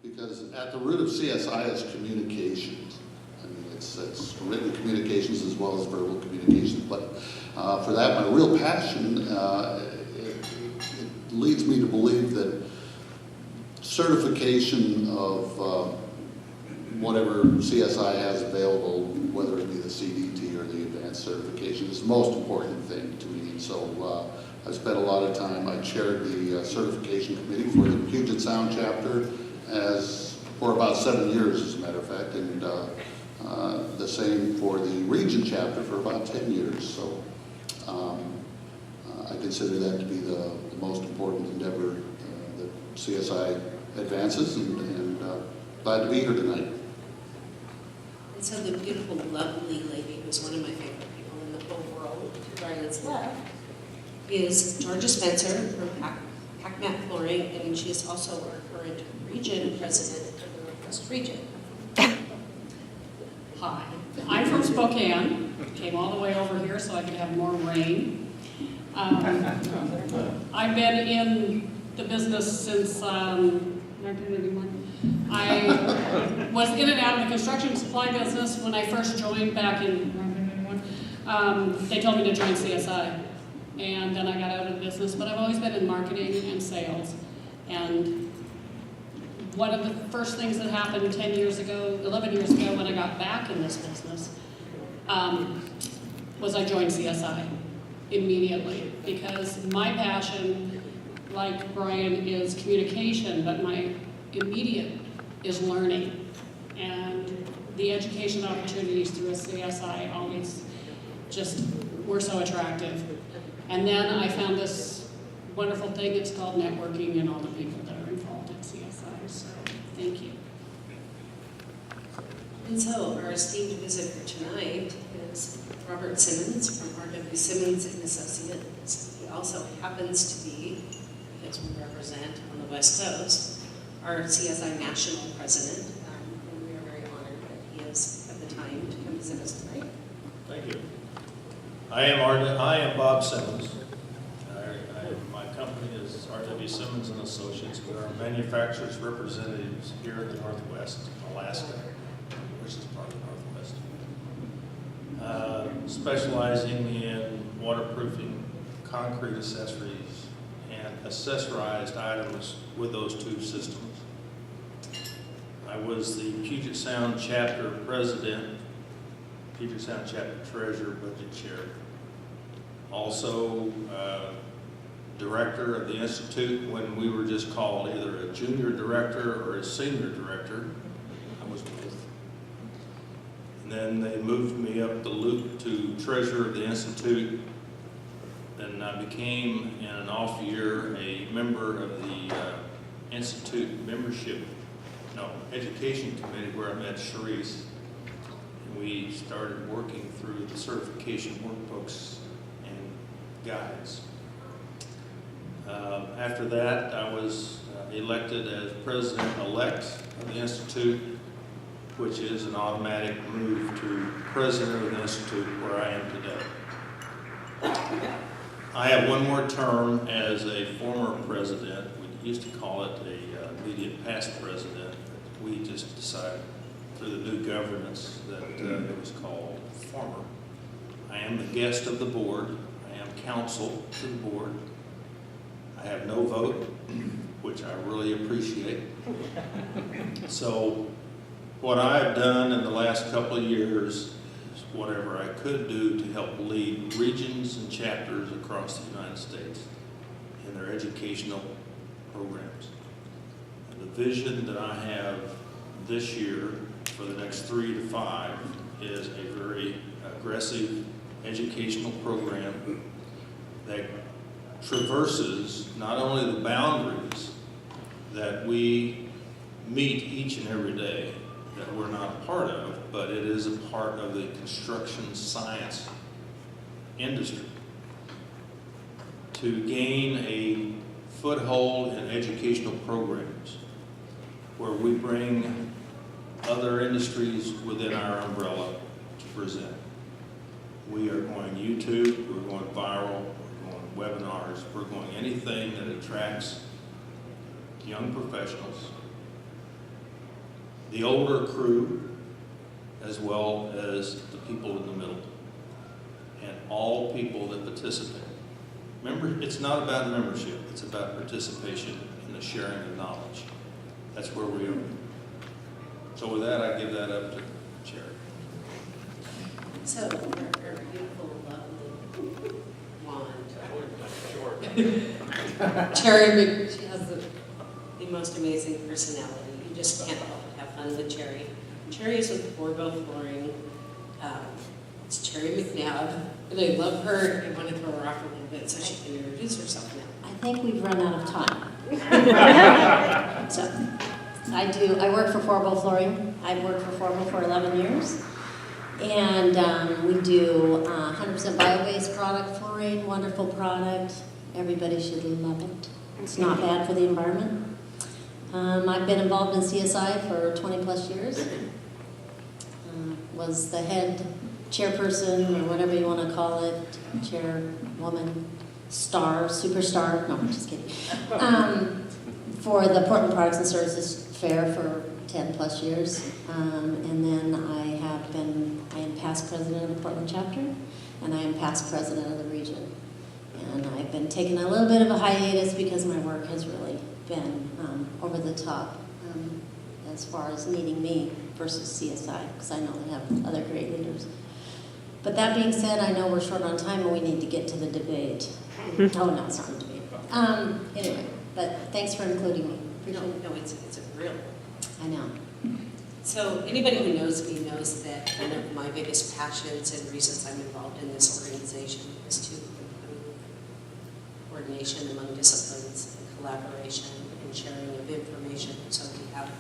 because at the root of CSI is communications. I mean, it's written communications as well as verbal communications, but for that, my real passion, it leads me to believe that certification of whatever CSI has available, whether it be the CDT or the advanced certification, is the most important thing to me. And so I spent a lot of time, I chaired the certification committee for the Puget Sound chapter for about 7 years, as a matter of fact, and the same for the region chapter for about 10 years. So I consider that to be the most important endeavor that CSI advances, and glad to be here tonight. And so the beautiful, lovely lady who's one of my favorite people in the whole world, to Ryan's left, is Georgia Spencer from PacMat Flooring, and she is also our current region president of the Northwest region. Hi, I'm from Spokane, came all the way over here so I could have more rain. I've been in the business since 1981. I was in and out of the construction supply business when I first joined back in 1981. They told me to join CSI, and then I got out of the business, but I've always been in marketing and sales. And one of the first things that happened 11 years ago, when I got back in this business, was I joined CSI immediately, because my passion, like Brian, is communication, but my immediate is learning. And the education opportunities through a CSI always just were so attractive. And then I found this wonderful thing, it's called networking, and all the people that are involved in CSI, so thank you. And so our esteemed visitor tonight is Robert Simmons from R.W. Simmons and Associates. He also happens to be, because we represent on the West Coast, our CSI national president, and we are very honored that he is at the time to come visit us tonight. Thank you. I am Bob Simmons. My company is R.W. Simmons and Associates. We are manufacturers representatives here in the Northwest, Alaska, which is part of the Northwest, specializing in waterproofing, concrete accessories, and accessorized items with those two systems. I was the Puget Sound chapter president, Puget Sound chapter treasurer, budget chair. Also, director of the Institute when we were just called either a junior director or a senior director. I was both. And then they moved me up the loop to treasurer of the Institute. Then I became, in an off year, a member of the Institute Education Committee, where I met Cherie. And we started working through the certification workbooks and guides. After that, I was elected as president-elect of the Institute, which is an automatic move to president of the Institute, where I am today. I have one more term as a former president. We used to call it a immediate past president. We just decided through the new governance that it was called former. I am the guest of the board. I am counsel to the board. I have no vote, which I really appreciate. So what I've done in the last couple of years is whatever I could do to help lead regions and chapters across the United States in their educational programs. And the vision that I have this year for the next 3 to 5 is a very aggressive educational program that traverses not only the boundaries that we meet each and every day that we're not a part of, but it is a part of the construction science industry. To gain a foothold in educational programs where we bring other industries within our umbrella to present. We are going YouTube, we're going viral, we're going webinars, we're going anything that attracts young professionals the older crew, as well as the people in the middle, and all people that participate. Remember, it's not about membership, it's about participation and the sharing of knowledge. That's where we are. So with that, I give that up to Cherie. So, our beautiful, lovely blonde. Cherie, she has the most amazing personality. You just can't help but have fun with Cherie. Cherie is with Forbo Flooring. It's Cherie McNabb, and I love her. I want to throw her off a little bit so she can introduce herself now. I think we've run out of time. So, I work for Forbo Flooring. I've worked for Forbo for 11 years. And we do 100% bio-based product flooring, wonderful product. Everybody should love it. It's not bad for the environment. I've been involved in CSI for 20 plus years. Was the head chairperson, or whatever you want to call it, chairwoman, star, superstar, no, I'm just kidding, for the Portland Products and Services Fair for 10 plus years. And then I am past president of the Portland chapter, and I am past president of the region. And I've been taking a little bit of a hiatus because my work has really been over the top as far as needing me versus CSI, because I know they have other great leaders. But that being said, I know we're short on time and we need to get to the debate. Oh, no, it's not a debate. Anyway, but thanks for including me. Appreciate it. No, it's a real. I know. So anybody who knows me knows that one of my biggest passions and reasons I'm involved in this organization is to improve coordination among disciplines and collaboration and sharing of information so we have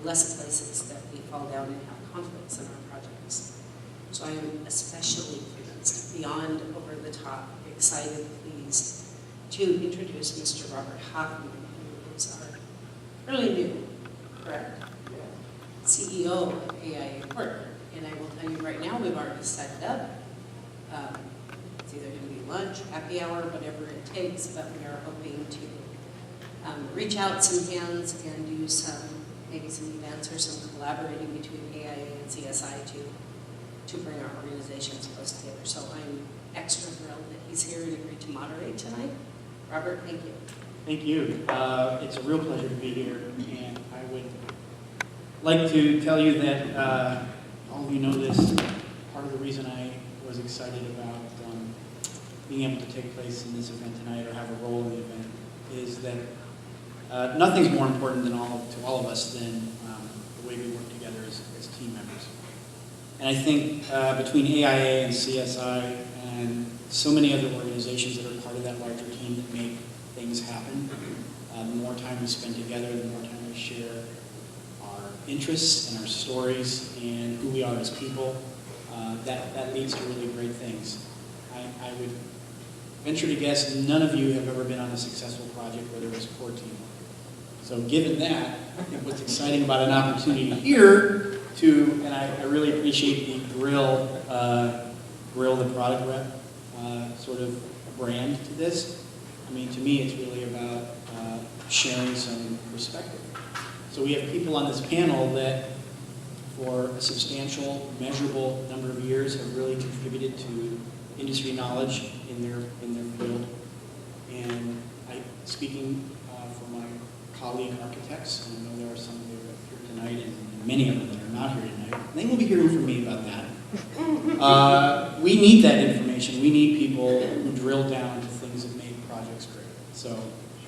less places that we fall down and have conflicts in our projects. So I am especially pleased, beyond over the top, excited, pleased to introduce Mr. Robert Hoffman, who is our fairly new, correct? CEO of AIA Portland. And I will tell you right now, we've already set it up. It's either going to be lunch, happy hour, whatever it takes, but we are hoping to reach out some hands and do maybe some events or some collaborating between AIA and CSI to bring our organizations close together. So I'm extra thrilled that he's here and agreed to moderate tonight. Robert, thank you. Thank you. It's a real pleasure to be here, and I would like to tell you that all of you know this. Part of the reason I was excited about being able to take place in this event tonight or have a role in the event is that nothing's more important to all of us than the way we work together as team members. And I think between AIA and CSI and so many other organizations that are part of that larger team that make things happen, the more time we spend together, the more time we share our interests and our stories and who we are as people, that leads to really great things. I would venture to guess none of you have ever been on a successful project where there was core teamwork. So given that, I think what's exciting about an opportunity here and I really appreciate the Grill the Product Rep sort of brand to this. I mean, to me, it's really about sharing some perspective. So we have people on this panel that for a substantial, measurable number of years have really contributed to industry knowledge in their field. And speaking for my colleague architects, and I know there are some that are here tonight and many of them that are not here tonight, they will be hearing from me about that. We need that information. We need people who drill down to things that make projects great. So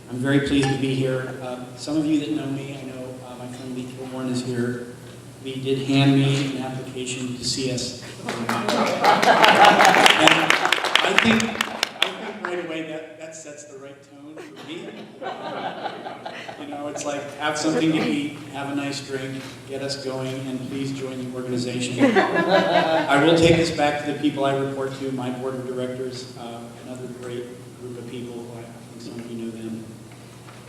I'm very pleased to be here. Some of you that know me, I know my friend Lee Kilborn is here. Lee did hand me an application to CS. And I think right away that sets the right tone for me. It's like, have something to eat, have a nice drink, get us going, and please join the organization. I will take this back to the people I report to, my board of directors, another great group of people who I think some of you know them.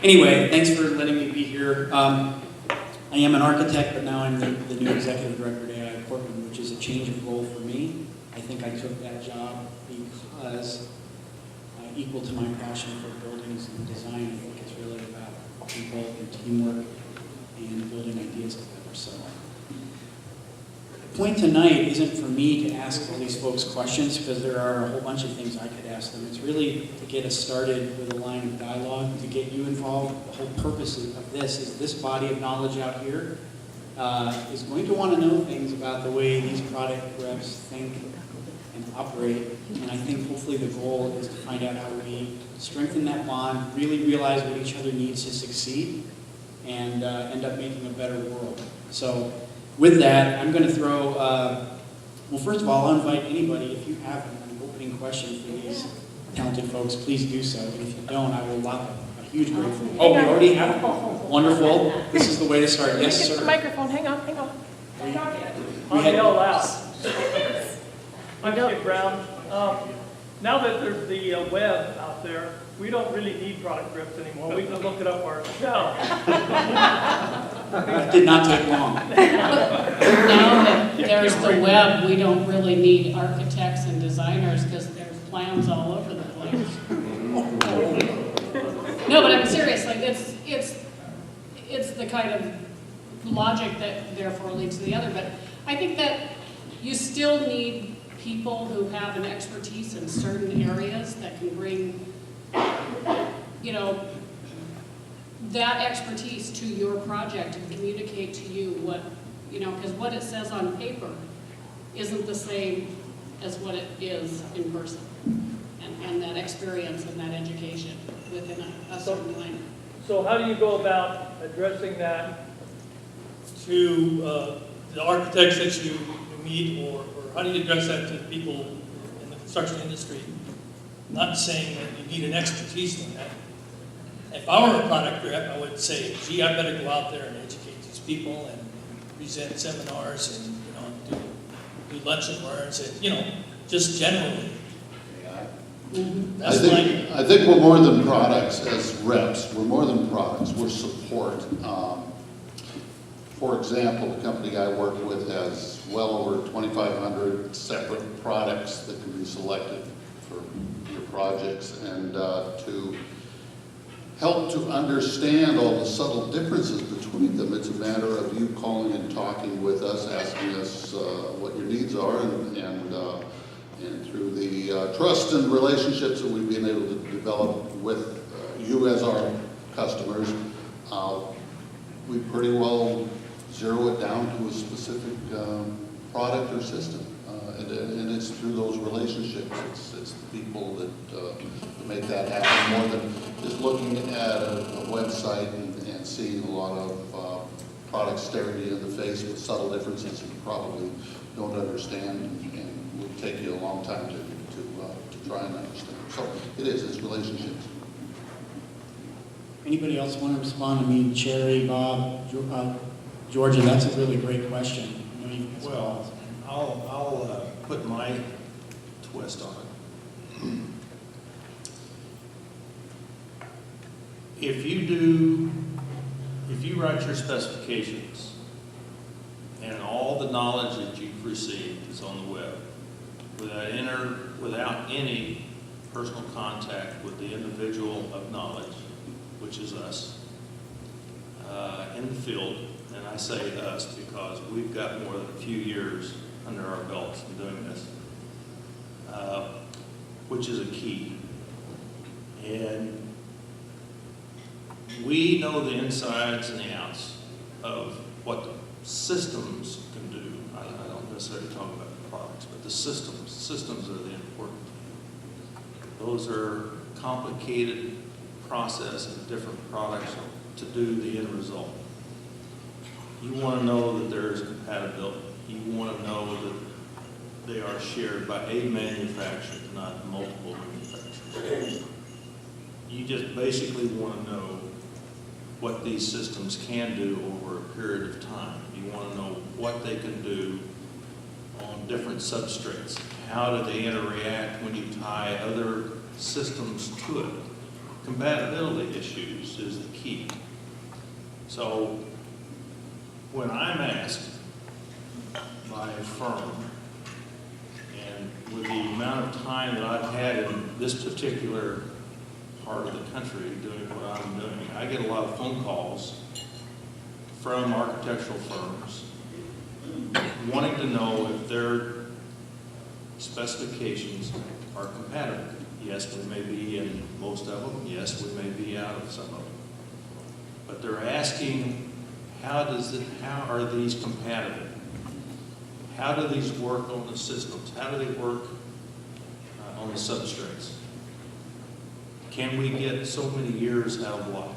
Anyway, thanks for letting me be here. I am an architect, but now I'm the new executive director at AIA Portland, which is a change of role for me. I think I took that job because equal to my passion for buildings and design, I think it's really about people and teamwork and building ideas together. So the point tonight isn't for me to ask all these folks questions, because there are a whole bunch of things I could ask them. It's really to get us started with a line of dialogue, to get you involved. The whole purpose of this is this body of knowledge out here is going to want to know things about the way these product reps think and operate. And I think hopefully the goal is to find out how we strengthen that bond, really realize what each other needs to succeed, and end up making a better world. So with that, I'm going to throw, well, first of all, I'll invite anybody, if you have an opening question for these talented folks, please do so. And if you don't, I will allow a huge break for you. Oh, we already have one. Wonderful. This is the way to start. Yes, Get sir. the microphone. Hang on. Don't talk yet. We had- yell loud. I'm Skip Brown. Now that there's the web out there, we don't really need product grips anymore. We can look it up ourselves. That did not take long. Now that there's the web, we don't really need architects and designers because there's plans all over the place. No, but I'm serious, like it's the kind of logic that therefore leads to the other, but I think that you still need people who have an expertise in certain areas that can bring, you know, that expertise to your project and communicate to you what, you know, because what it says on paper isn't the same as what it is in person. And that experience and that education within a certain line. So how do you go about addressing that to the architects that you meet, or how do you address that to people in the construction industry? Not saying that you need an expertise in that. If I were a product rep, I would say, gee, I better go out there and educate these people and present seminars and, you know, do lunch and learns and, you know, just generally. I think we're more than products as reps. We're more than products. We're support. For example, the company I work with has well over 2,500 separate products that can be selected for your projects, and to help to understand all the subtle differences between them. It's a matter of you calling and talking with us, asking us what your needs are, and through the trust and relationships that we've been able to develop with you as our customers, we pretty well zero it down to a specific product or system. And it's through those relationships, it's the people that make that happen, more than just looking at a website and seeing a lot of products staring you in the face with subtle differences that you probably don't understand, and would take you a long time to try and understand. So it's relationships. Anybody else want to respond? I mean, Cherie, Bob, Georgia, that's a really great question. I know you guys Well, I'll put my twist on it. If you write your specifications and all the knowledge that you've received is on the web, without any personal contact with the individual of knowledge, which is us, in the field, and I say us because we've got more than a few years under our belts in doing this, which is a key. And we know the insides and the outs of what the systems can do. I don't necessarily talk about the products, but the systems. Systems are the important thing. Those are complicated process of different products to do the end result. You want to know that there is compatibility. You want to know that they are shared by a manufacturer, not multiple manufacturers. You just basically want to know what these systems can do over a period of time. You want to know what they can do on different substrates. How do they interact when you tie other systems to it? Compatibility issues is the key. So when I'm asked by a firm, and with the amount of time that I've had in this particular part of the country doing what I'm doing, I get a lot of phone calls from architectural firms wanting to know if their specifications are compatible. Yes, we may be in most of them. Yes, we may be out of some of them. But they're asking, how are these compatible? How do these work on the systems? How do they work on the substrates? Can we get so many years out of life?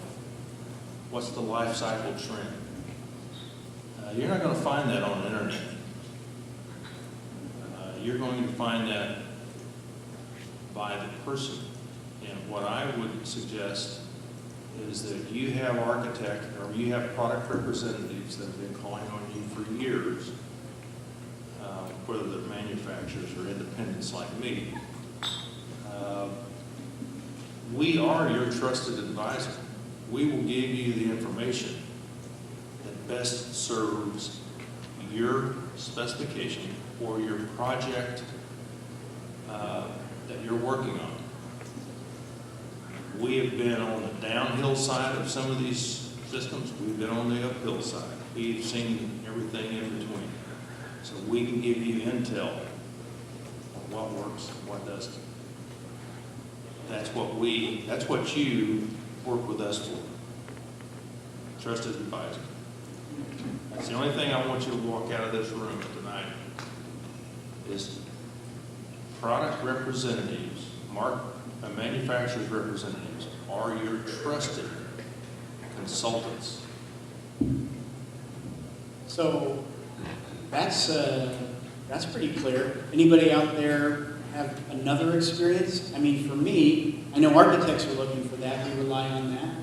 What's the life cycle trend? You're not going to find that on the internet. You're going to find that by the person. And what I would suggest is that you have architect or you have product representatives that have been calling on you for years, whether they're manufacturers or independents like me. We are your trusted advisor. We will give you the information that best serves your specification or your project that you're working on. We have been on the downhill side of some of these systems. We've been on the uphill side. We've seen everything in between. So we can give you intel on what works and what doesn't. That's what you work with us for. Trusted advisor. That's the only thing I want you to walk out of this room tonight is product representatives, manufacturers representatives are your trusted consultants. So that's pretty clear. Anybody out there have another experience? I mean, for me, I know architects are looking for that. We rely on that.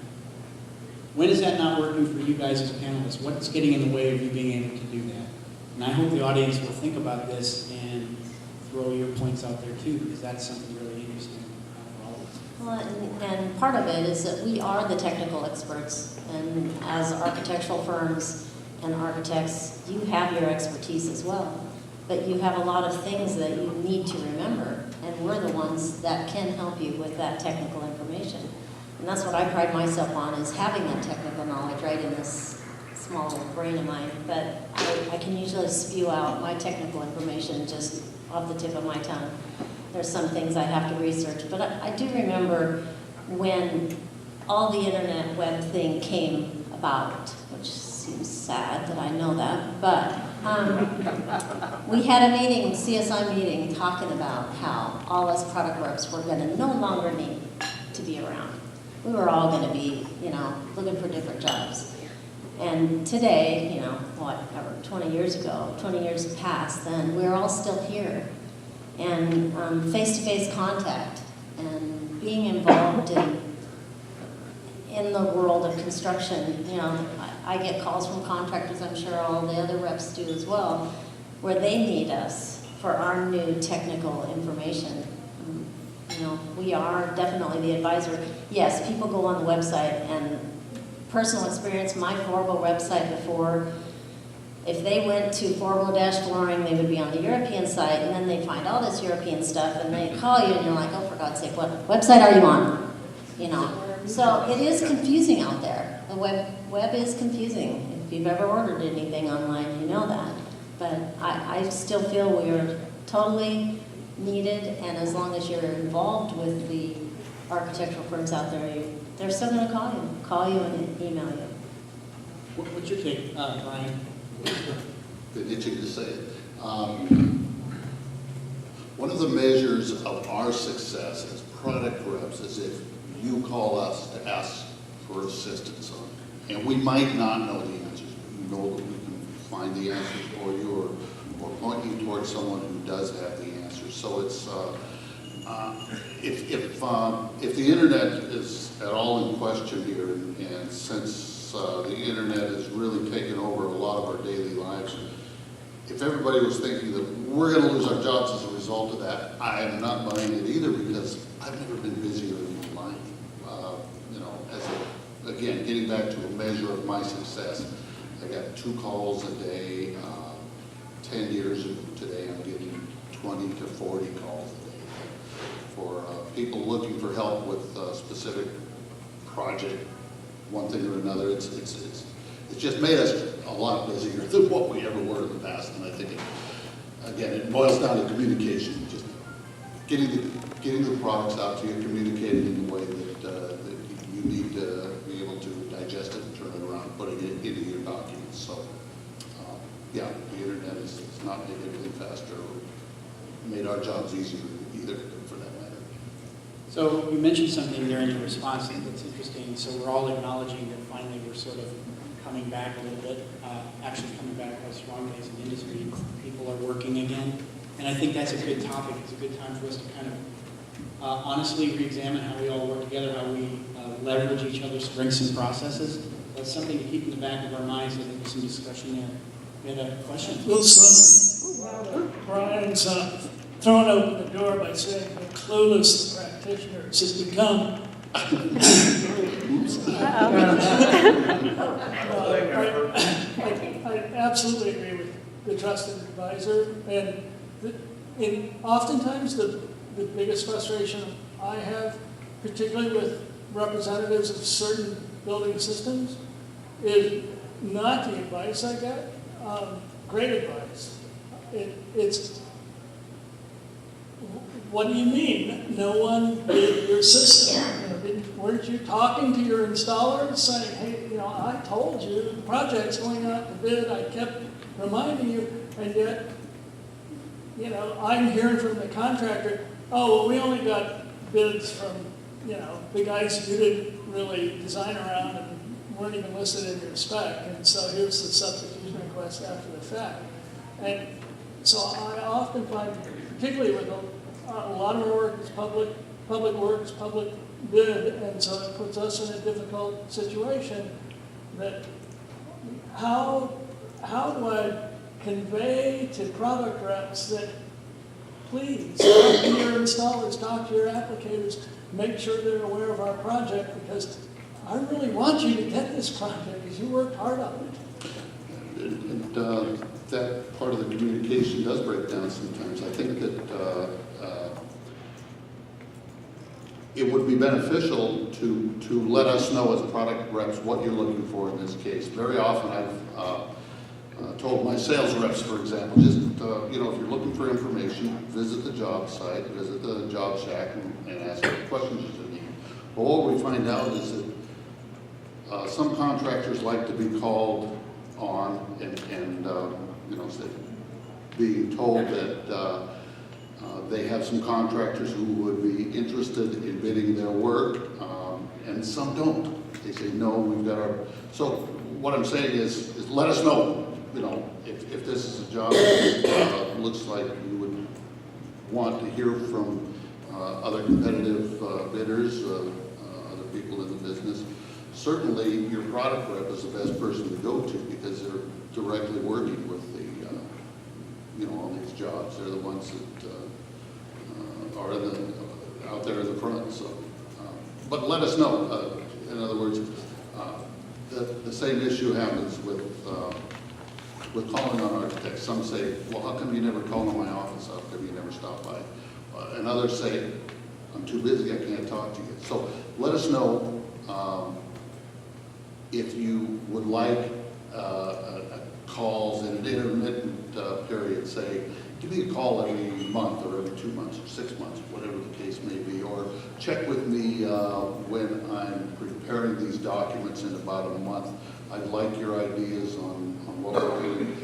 When is that not working for you guys as panelists? What's getting in the way of you being able to do that? And I hope the audience will think about this and throw your points out there too, because that's something really interesting for all of us. Well, and part of it is that we are the technical experts, and as architectural firms and architects, you have your expertise as well. But you have a lot of things that you need to remember, and we're the ones that can help you with that technical information. And that's what I pride myself on, is having that technical knowledge right in this small brain of mine. But I can usually spew out my technical information just off the tip of my tongue. There's some things I have to research. But I do remember when all the internet web thing came about, which seems sad that I know that, but we had a meeting, CSI meeting, talking about how all us product reps were going to no longer need to be around. We were all going to be, looking for different jobs. And today, 20 years ago, 20 years past, then we're all still here. And face-to-face contact and being involved in the world of construction, I get calls from contractors, I'm sure all the other reps do as well, where they need us for our new technical information. We are definitely the advisor. Yes, people go on the website, and personal experience, my Forbo website before, if they went to Forbo-flooring, they would be on the European site, and then they find all this European stuff, and they call you, and you're like, oh, for God's sake, what website are you on? So it is confusing out there. The web is confusing. If you've ever ordered anything online, you know that. But I still feel we are totally needed, and as long as you're involved with the architectural firms out there, they're still going to call you and email you. What's your take, Brian? Been itching to say it. One of the measures of our success as product reps is if you call us to ask for assistance on it. And we might not know the answers. We know that we can find the answers for you or point you towards someone who does have the answers. So it's if the internet is at all in question here, and since the internet has really taken over a lot of our daily lives, if everybody was thinking that we're going to lose our jobs as a result of that, I am not buying it either, because I've never been busier in my life. Again, getting back to a measure of my success, I got 2 calls a day. 10 years ago today, I'm getting 20 to 40 calls a day for people looking for help with a specific project, one thing or another. It's it's just made us a lot busier than what we ever were in the past, and I think, again, it boils down to communication, just getting the products out to you, communicating in the way that you need to be able to digest it and turn it around, putting it into your documents. So, yeah, the internet has not made everything faster or made our jobs easier either, for that matter. So you mentioned something there in your response that's interesting. So we're all acknowledging that finally we're sort of coming back a little bit, actually coming back quite strongly as an industry. People are working again. And I think that's a good topic. It's a good time for us to kind of honestly re-examine how we all work together, how we leverage each other's strengths and processes. That's something to keep in the back of our minds. I think there's some discussion there. We had a question? Well, Brian's thrown open the door by saying how clueless the practitioners has become. I absolutely agree with the trusted advisor, and oftentimes the biggest frustration I have, particularly with representatives of certain building systems, is not the advice I get. Great advice. It's, what do you mean? No one did your system. Weren't you talking to your installers saying, hey, I told you the project's going out to bid. I kept reminding you, and yet, I'm hearing from the contractor, oh, well, we only got bids from, the guys who didn't really design around and weren't even listed in your spec, and so here's the substitution request after the fact. And so I often find, particularly with a lot of our work is public works, public bid, and so it puts us in a difficult situation that how do I convey to product reps that please talk to your installers, talk to your applicators, make sure they're aware of our project, because I really want you to get this project because you worked hard on it. And that part of the communication does break down sometimes. I think that it would be beneficial to let us know as product reps what you're looking for in this case. Very often I've told my sales reps, for example, just, if you're looking for information, visit the job site, visit the job shack, and ask what questions you need. But what we find out is that some contractors like to be called on and being told that they have some contractors who would be interested in bidding their work, and some don't. They say, no, we've got our... So what I'm saying is let us know, if this is a job that looks like you would want to hear from other competitive bidders, other people in the business. Certainly, your product rep is the best person to go to because they're directly working with the, on these jobs. They're the ones that are out there in the front. So, but let us know. In other words, the same issue happens with calling on architects. Some say, well, how come you never call in my office? How come you never stop by? And others say, I'm too busy, I can't talk to you. So let us know if you would like calls in an intermittent period, say, give me a call every month or every 2 months or 6 months, whatever the case may be, or check with me when I'm preparing these documents in about a month. I'd like your ideas on what we're doing.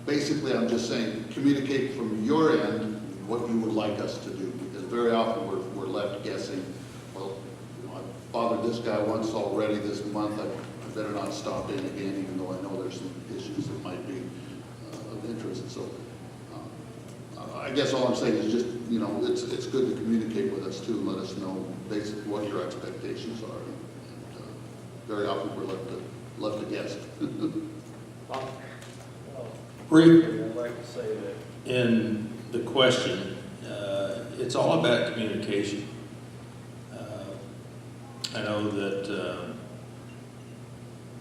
Basically, I'm just saying, communicate from your end what you would like us to do, because very often we're left guessing, well, I bothered this guy once already this month, I better not stop in again, even though I know there's some issues that might be of interest. So I guess all I'm saying is just, it's good to communicate with us too, and let us know basically what your expectations are. And very often we're left to guess. Briefly, I'd like to say that in the question, it's all about communication. I know that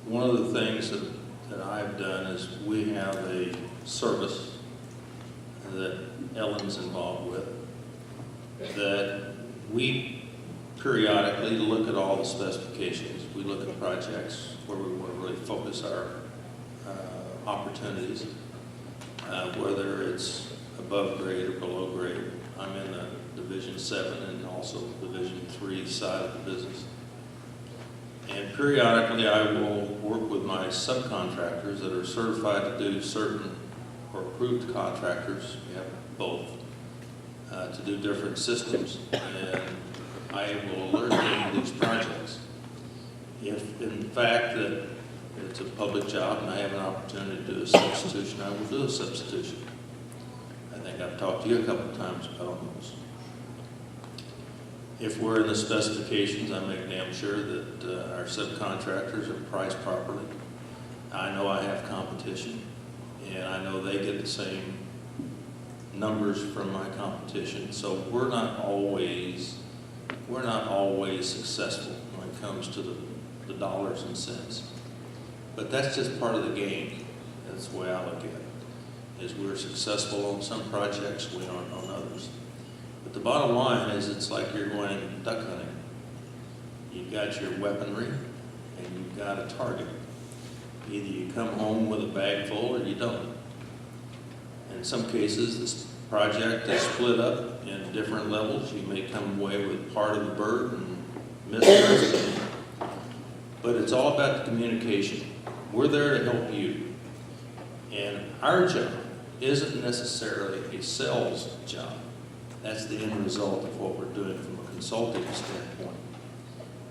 one of the things that I've done is we have a service that Ellen's involved with that we periodically to look at all the specifications. We look at projects where we want to really focus our opportunities, whether it's above grade or below grade. I'm in the Division 7 and also Division 3 side of the business. And periodically I will work with my subcontractors that are certified to do certain, or approved contractors, we have both, to do different systems. And I will alert them to these projects. If in fact that it's a public job and I have an opportunity to do a substitution, I will do a substitution. I think I've talked to you a couple of times about those. If we're in the specifications, I make damn sure that our subcontractors are priced properly. I know I have competition, and I know they get the same numbers from my competition. So we're not always successful when it comes to the dollars and cents. But that's just part of the game. That's the way I look at it. Is we're successful on some projects, we aren't on others. But the bottom line is it's like you're going duck hunting. You've got your weaponry and you've got a target. Either you come home with a bag full or you don't. In some cases, this project is split up in different levels. You may come away with part of the bird and miss the rest of it. But it's all about the communication. We're there to help you. And our job isn't necessarily a sales job. That's the end result of what we're doing from a consulting standpoint.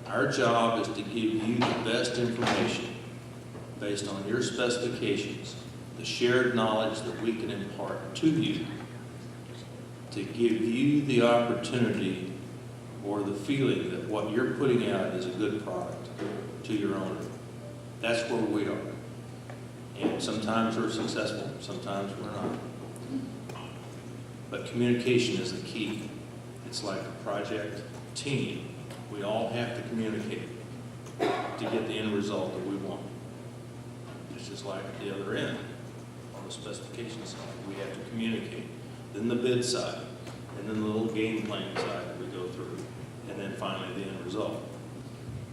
Our job is to give you the best information based on your specifications, the shared knowledge that we can impart to you, to give you the opportunity or the feeling that what you're putting out is a good product to your owner. That's where we are. And sometimes we're successful, sometimes we're not. But communication is the key. It's like a project team. We all have to communicate to get the end result that we want. It's just like at the other end, on the specification side, we have to communicate. Then the bid side, and then the little game playing side that we go through, and then finally the end result.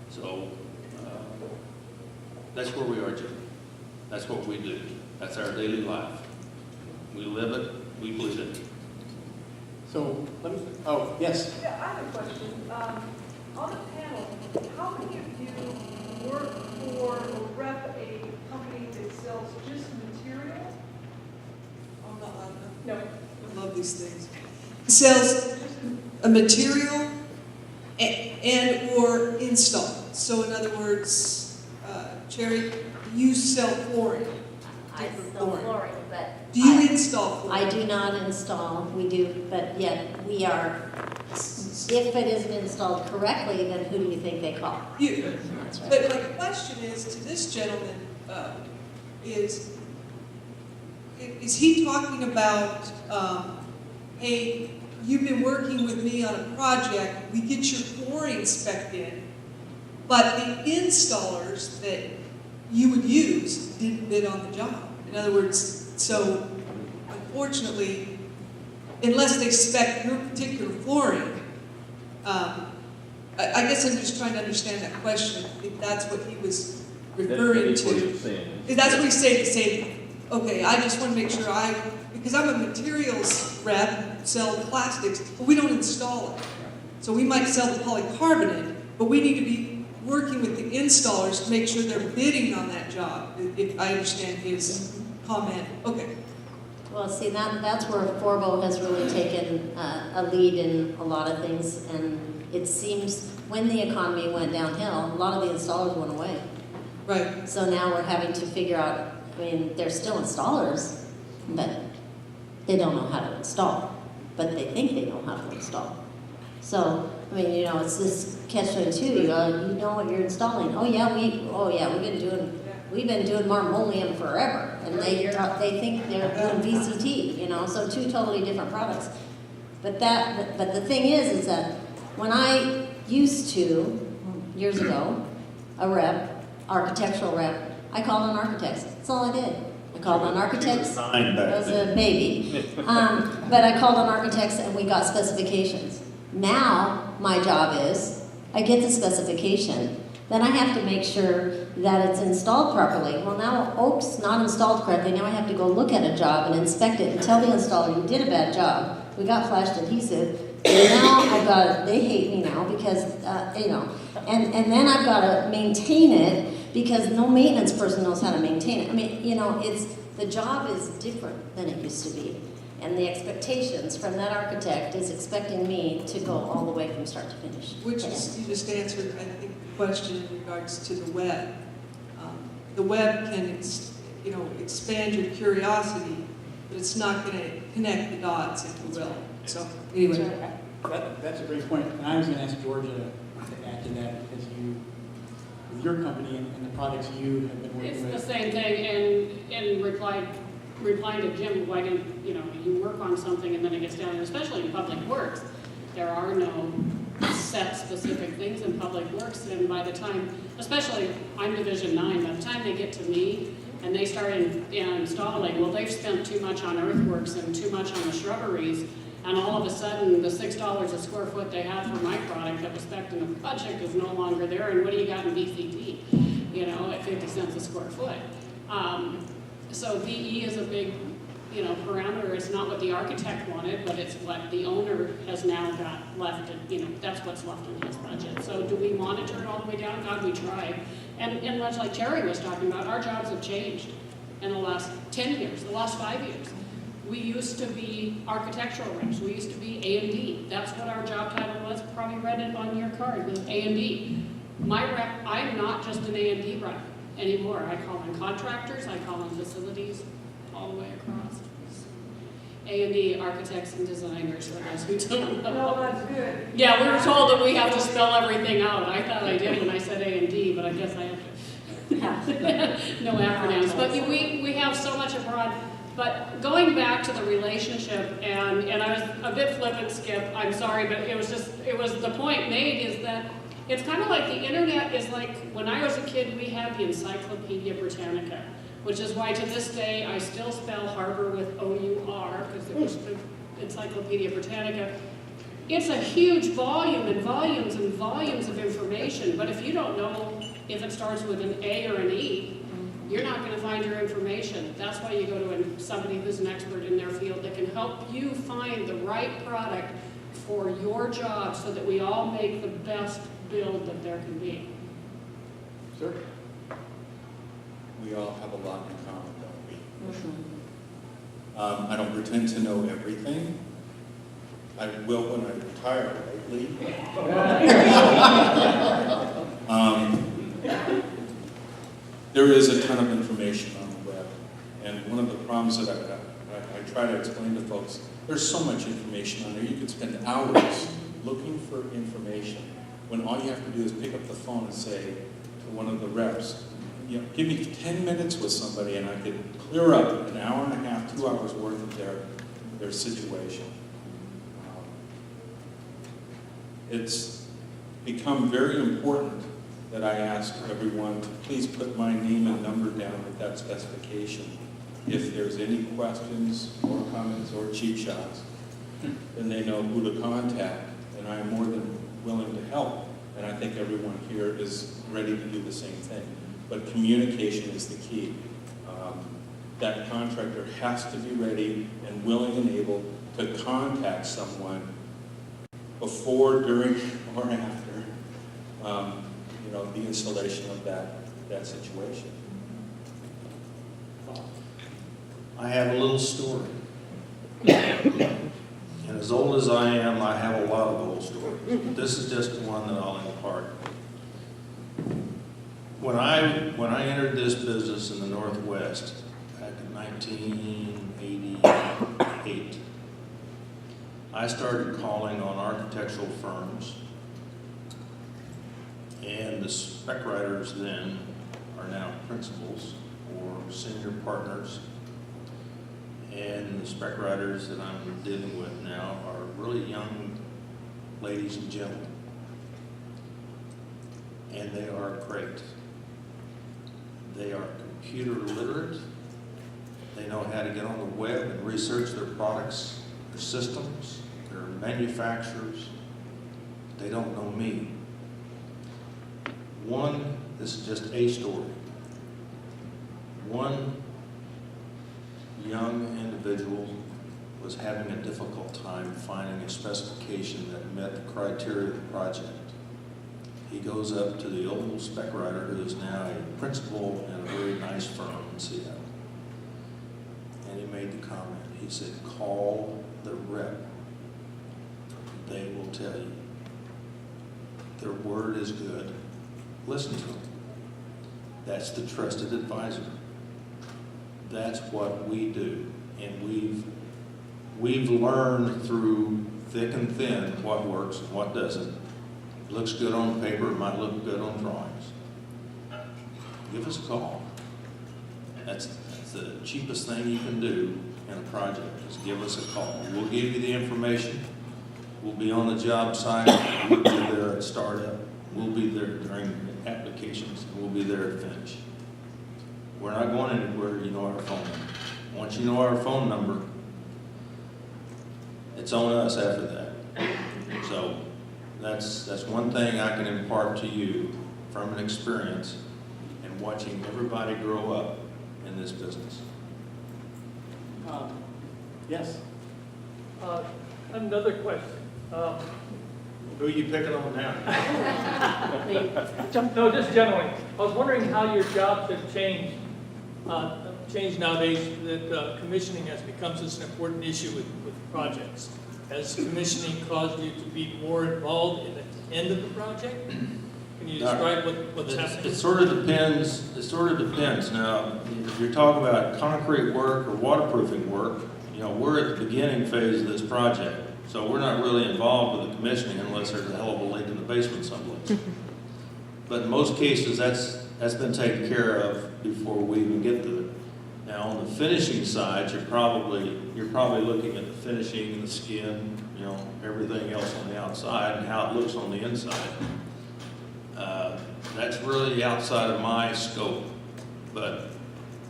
So that's where we are, Jim. That's what we do. That's our daily life. We live it, we bleed it. So, oh, yes. Yeah, I have a question. On the panel, how many of you work for or rep a company that sells just material? I'm not on them. No. I love these things. Sells a material and or install. So in other words, Cherie, you sell flooring. I different sell flooring, but. Do you install flooring? I do not install, we do, but yet we are, if it isn't installed correctly, then who do you think they call? You. That's right. But my question is to this gentleman, is he talking about, hey, you've been working with me on a project, we get your flooring spec'd in, but the installers that you would use didn't bid on the job. In other words, so unfortunately, unless they spec your particular flooring, I guess I'm just trying to understand that question, if that's what he was referring to. That's what he's saying. Okay, I just want to make sure because I'm a materials rep, sell plastics, but we don't install it. So we might sell the polycarbonate, but we need to be working with the installers to make sure they're bidding on that job, if I understand his comment. Okay. Well, see, that's where Forbo has really taken a lead in a lot of things, and it seems when the economy went downhill, a lot of the installers went away. Right. So now we're having to figure out, I mean, they're still installers, but they don't know how to install, but they think they know how to install. So, I mean, you know, it's this catch-22. You know what you're installing. We've been doing marmoleum forever, and they think they're doing VCT. You know, so two totally different products. But the thing is that when I used to years ago, architectural rep, I called on architects. That's all I did. I called on architects. I was a baby, but I called on architects, and we got specifications. Now, my job is I get the specification. Then I have to make sure that it's installed properly. Well, now Oak's not installed correctly. Now I have to go look at a job and inspect it and tell the installer, you did a bad job. We got flashed adhesive. And now I've got, they hate me now because, you know, and then I've got to maintain it because no maintenance person knows how to maintain it. I mean, you know, the job is different than it used to be. And the expectations from that architect is expecting me to go all the way from start to finish. Which is, you just answered, I think, the question in regards to the web. The web can, expand your curiosity, but it's not going to connect the dots, if you will. So, anyway. That's a great point. And I was going to ask Georgia to add to that because you, with your company and the products you have been working with. It's the same thing, and replying to Jim, why didn't, you work on something and then it gets down, and especially in public works, there are no set specific things in public works, and by the time, especially I'm Division 9, by the time they get to me and they start installing, well, they've spent too much on earthworks and too much on the shrubberies, and all of a sudden the $6 a square foot they had for my product that was spec'd in the project is no longer there, and what do you got in VCT? At 50 cents a square foot. So VE is a big, parameter. It's not what the architect wanted, but it's what the owner has now got left. That's what's left in his budget. So do we monitor it all the way down? God, we try. And much like Cherie was talking about, our jobs have changed in the last 10 years, the last 5 years. We used to be architectural reps. We used to be A&D. That's what our job title was. Probably read it on your card, was A&D. My rep, I'm not just an A&D rep anymore. I call in contractors, I call in facilities, all the way across. A&D, architects and designers, for those who don't know. No, that's good. Yeah, we were told that we have to spell everything out. I thought I did when I said A&D, but I guess I have to. No acronyms. But we have so much abroad. But going back to the relationship, and I was a bit flippant, Skip, I'm sorry, but it was the point made is that it's kind of like the internet is like, when I was a kid, we had the Encyclopedia Britannica, which is why to this day I still spell harbor with O-U-R, because it was the Encyclopedia Britannica. It's a huge volume and volumes and volumes of information, but if you don't know if it starts with an A or an E, you're not going to find your information. That's why you go to somebody who's an expert in their field that can help you find the right product for your job so that we all make the best build that there can be. Sir? We all have a lot in common, don't we? I don't pretend to know everything. I will when I retire lately. There is a ton of information on the web, and one of the problems that I try to explain to folks, there's so much information on there. You could spend hours looking for information when all you have to do is pick up the phone and say to one of the reps, give me 10 minutes with somebody and I could clear up an hour and a half, 2 hours worth of their situation. It's become very important that I ask everyone to please put my name and number down with that specification. If there's any questions or comments or cheap shots, then they know who to contact, and I am more than willing to help, and I think everyone here is ready to do the same thing. But communication is the key. That contractor has to be ready and willing and able to contact someone before, during, or after the installation of that situation. I have a little story. And as old as I am, I have a lot of old stories. But this is just one that I'll impart. When I entered this business in the Northwest back in 1988, I started calling on architectural firms, and the spec writers then are now principals or senior partners, and the spec writers that I'm dealing with now are really young ladies and gentlemen, and they are great. They are computer literate. They know how to get on the web and research their products, their systems, their manufacturers. They don't know me. This is just a story. One young individual was having a difficult time finding a specification that met the criteria of the project. He goes up to the old spec writer, who is now a principal in a very nice firm in Seattle. And he made the comment, he said, call the rep. They will tell you. Their word is good. Listen to them. That's the trusted advisor. That's what we do. And we've learned through thick and thin what works and what doesn't. It looks good on paper, it might look good on drawings. Give us a call. That's the cheapest thing you can do in a project, is give us a call. We'll give you the information. We'll be on the job site. We'll be there at startup. We'll be there during applications, and we'll be there at finish. We're not going anywhere, you know our phone number. Once you know our phone number, it's on us after that. So that's one thing I can impart to you from an experience and watching everybody grow up in this business. Yes. Another question. Who are you picking on now? No, just generally. I was wondering how your jobs have changed nowadays, that commissioning has become such an important issue with projects. Has commissioning caused you to be more involved in the end of the project? Can you describe what's happening? It sort of depends. It sort of depends. Now, if you're talking about concrete work or waterproofing work, you know, we're at the beginning phase of this project. So we're not really involved with the commissioning unless there's a hell of a leak in the basement someplace. But in most cases, that's been taken care of before we even get to it. Now, on the finishing side, you're probably looking at the finishing and the skin, you know, everything else on the outside and how it looks on the inside. That's really outside of my scope. But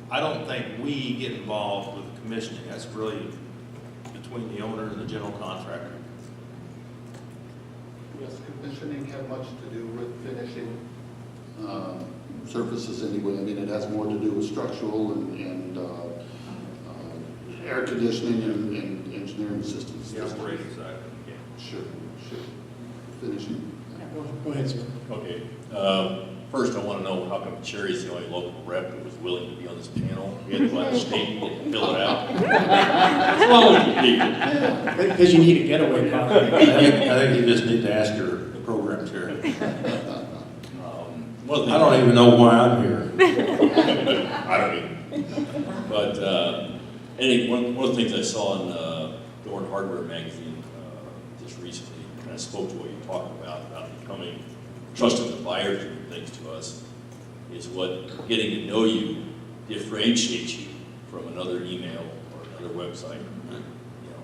I don't think we get involved with the commissioning. That's really between the owner and the general contractor. Does commissioning have much to do with finishing surfaces anyway? I mean, it has more to do with structural and air conditioning and engineering systems. The operating side. Yeah. Sure. Finishing. Go ahead, sir. Okay. First, I want to know how come Cherie's the only local rep that was willing to be on this panel. We had to go out of state and fill it out. What's wrong with you people? Because you need a getaway car. I think you just need to ask your program chair. I don't even know why I'm here. I don't even. But anyway, one of the things I saw in Door and Hardware magazine just recently, and I spoke to what you talked about becoming trusted advisors and things to us, is what getting to know you differentiates you from another email or another website. You know,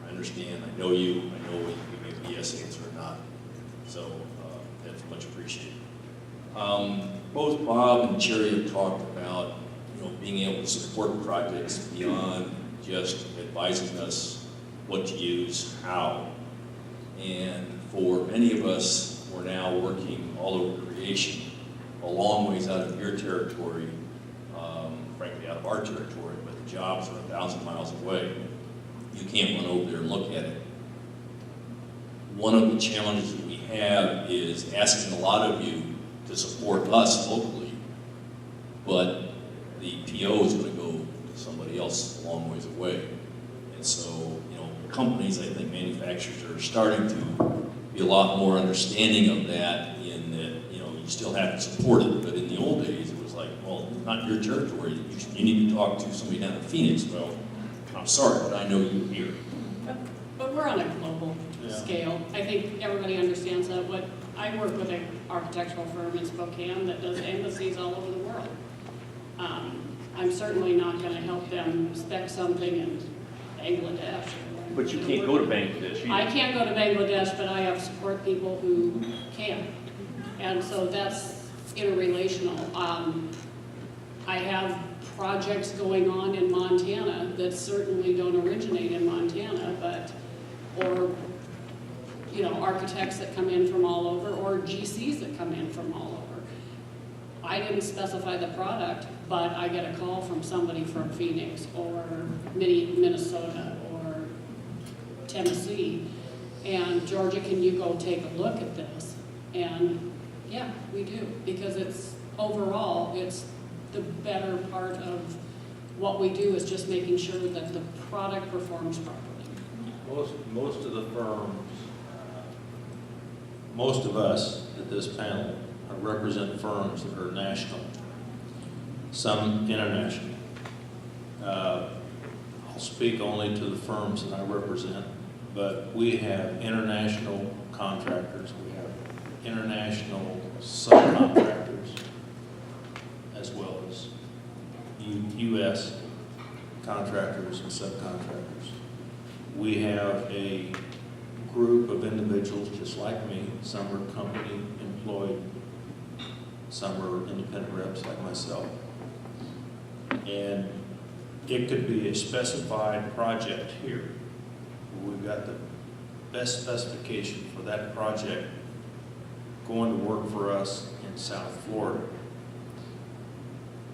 I understand, I know you, I know when you give me a yes answer or not. So that's much appreciated. Both Bob and Cherie have talked about, you know, being able to support projects beyond just advising us what to use, how. And for many of us, we're now working all over creation, a long ways out of your territory, frankly out of our territory, but the jobs are 1,000 miles away. You can't run over there and look at it. One of the challenges that we have is asking a lot of you to support us locally, but the PO is going to go to somebody else a long ways away. And so, you know, companies, I think manufacturers are starting to be a lot more understanding of that, in that, you know, you still have to support it, but in the old days it was like, well, not your territory, you need to talk to somebody down in Phoenix. Well, I'm sorry, but I know you here. But we're on a global scale. I think everybody understands that. I work with an architectural firm in Spokane that does embassies all over the world. I'm certainly not going to help them spec something in Bangladesh. But you can't go to Bangladesh either. I can't go to Bangladesh, but I have support people who can. And so that's interrelational. I have projects going on in Montana that certainly don't originate in Montana, or you know, architects that come in from all over, or GCs that come in from all over. I didn't specify the product, but I get a call from somebody from Phoenix or Minnesota or Tennessee, and Georgia, can you go take a look at this? And yeah, we do, because it's overall, it's the better part of what we do is just making sure that the product performs properly. Most of the firms, most of us at this panel represent firms that are national, some international. I'll speak only to the firms that I represent, but we have international contractors, we have international subcontractors, as well as U.S. contractors and subcontractors. We have a group of individuals just like me. Some are company employed, some are independent reps like myself. And it could be a specified project here. We've got the best specification for that project going to work for us in South Florida.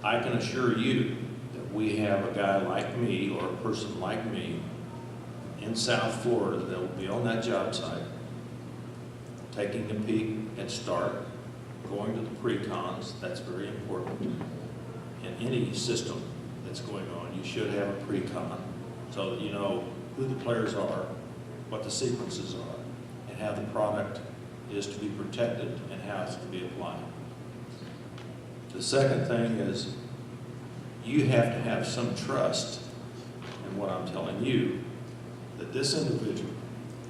I can assure you that we have a guy like me or a person like me in South Florida that will be on that job site, taking a peek at start, going to the pre-cons, that's very important. In any system that's going on, you should have a pre-con so that you know who the players are, what the sequences are, and how the product is to be protected and how it's to be applied. The second thing is you have to have some trust in what I'm telling you, that this individual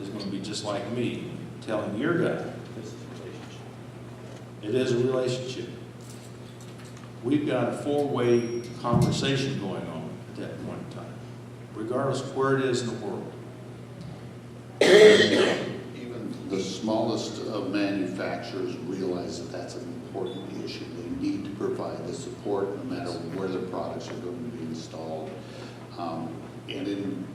is going to be just like me telling your guy this is a relationship. It is a relationship. We've got a four-way conversation going on at that point in time, regardless of where it is in the world. Even the smallest of manufacturers realize that that's an important issue. They need to provide the support no matter where the products are going to be installed. And in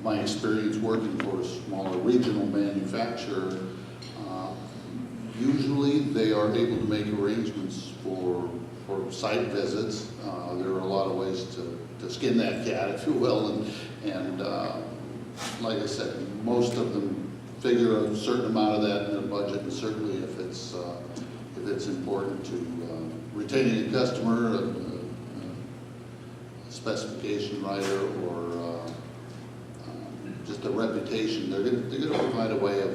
my experience working for a smaller regional manufacturer, usually they are able to make arrangements for site visits. There are a lot of ways to skin that cat, if you will, and like I said, most of them figure a certain amount of that in the budget, and certainly if it's important to retaining a customer, a specification writer, or just a reputation, they're going to provide a way of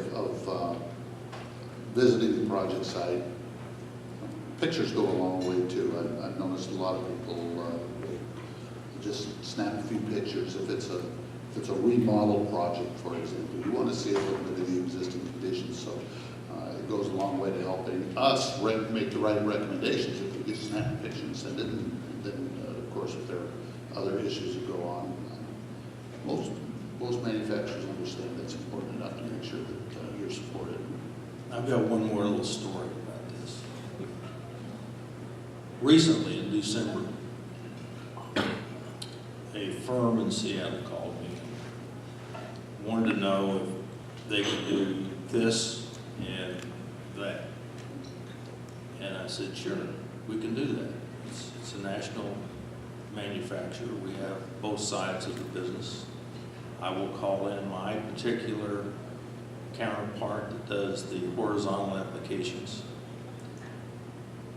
visiting the project site. Pictures go a long way too. I've noticed a lot of people just snap a few pictures. If it's a remodel project, for example, you want to see a little bit of the existing conditions. So it goes a long way to helping us make the right recommendations. If we get snap a picture and send it, and then of course if there are other issues that go on, most manufacturers understand that's important enough to make sure that you're supported. I've got one more little story about this. Recently, in December, a firm in Seattle called me, wanted to know if they could do this and that. And I said, sure, we can do that. It's a national manufacturer. We have both sides of the business. I will call in my particular counterpart that does the horizontal applications.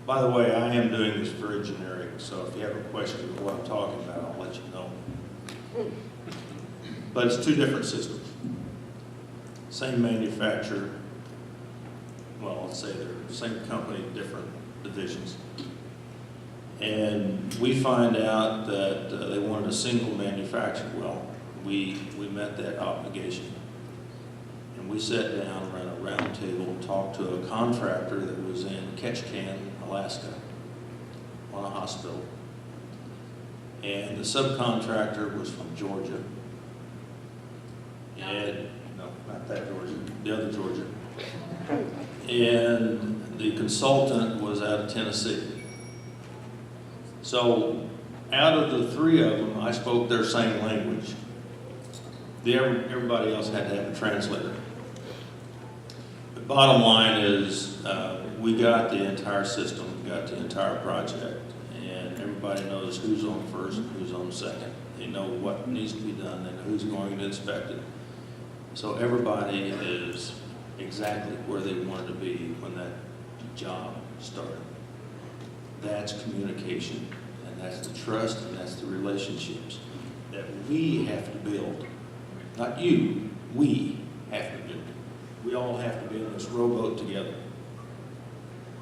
By the way, I am doing this very generic, so if you have a question of what I'm talking about, I'll let you know. But it's two different systems. Same manufacturer, well, let's say they're the same company, different divisions. And we find out that they wanted a single manufacturer. Well, we met that obligation. And we sat down around a round table and talked to a contractor that was in Ketchikan, Alaska, on a hospital. And the subcontractor was from Georgia. And, no, not that Georgia, the other Georgia. And the consultant was out of Tennessee. So out of the three of them, I spoke their same language. Everybody else had to have a translator. The bottom line is we got the entire system, we got the entire project, and everybody knows who's on first and who's on second. They know what needs to be done, they know who's going to inspect it. So everybody is exactly where they wanted to be when that job started. That's communication, and that's the trust, and that's the relationships that we have to build. Not you, we have to build. We all have to be in this rowboat together.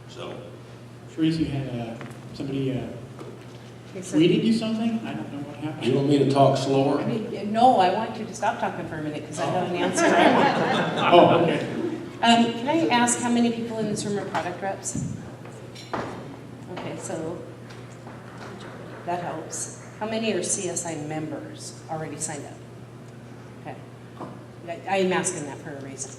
So, Cherie, you had somebody tweeted you something? I don't know what happened. you want me to talk slower? No, I want you to stop talking for a minute because I have an answer I want. Oh, okay. Can I ask how many people in this room are product reps? Okay, so that helps. How many are CSI members already signed up? Okay. I am asking that for a reason.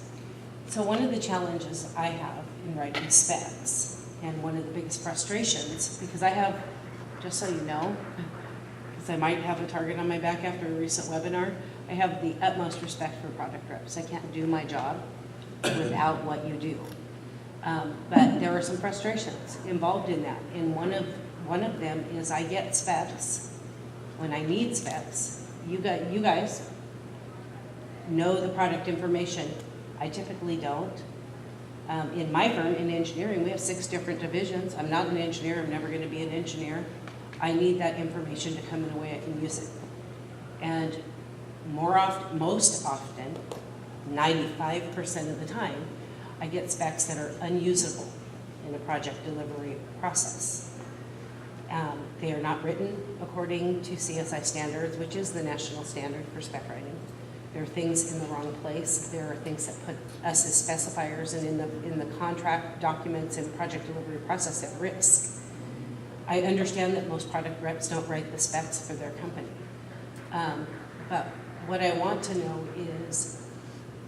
So one of the challenges I have in writing specs, and one of the biggest frustrations, because I have, just so you know, because I might have a target on my back after a recent webinar, I have the utmost respect for product reps. I can't do my job without what you do. But there are some frustrations involved in that. And one of them is I get specs when I need specs. You guys know the product information. I typically don't. In my firm, in engineering, we have 6 different divisions. I'm not an engineer. I'm never going to be an engineer. I need that information to come in a way I can use it. And most often, 95% of the time, I get specs that are unusable in a project delivery process. They are not written according to CSI standards, which is the national standard for spec writing. There are things in the wrong place. There are things that put us as specifiers and in the contract documents and project delivery process at risk. I understand that most product reps don't write the specs for their company. But what I want to know is,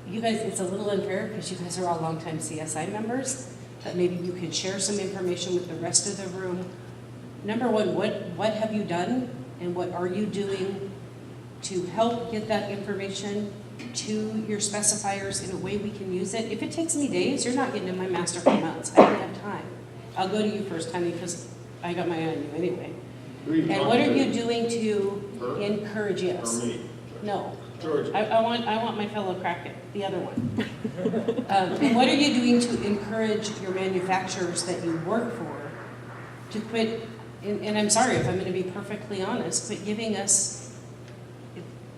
you guys, it's a little unfair because you guys are all longtime CSI members, but maybe you could share some information with the rest of the room. Number one, what have you done and what are you doing to help get that information to your specifiers in a way we can use it? If it takes me days, you're not getting in my master for months. I don't have time. I'll go to you first, honey, because I got my eye on you anyway. And what are you doing to encourage us? Or me? No. George. I want my fellow Kraken, the other one. And what are you doing to encourage your manufacturers that you work for to quit, and I'm sorry if I'm going to be perfectly honest, quit giving us,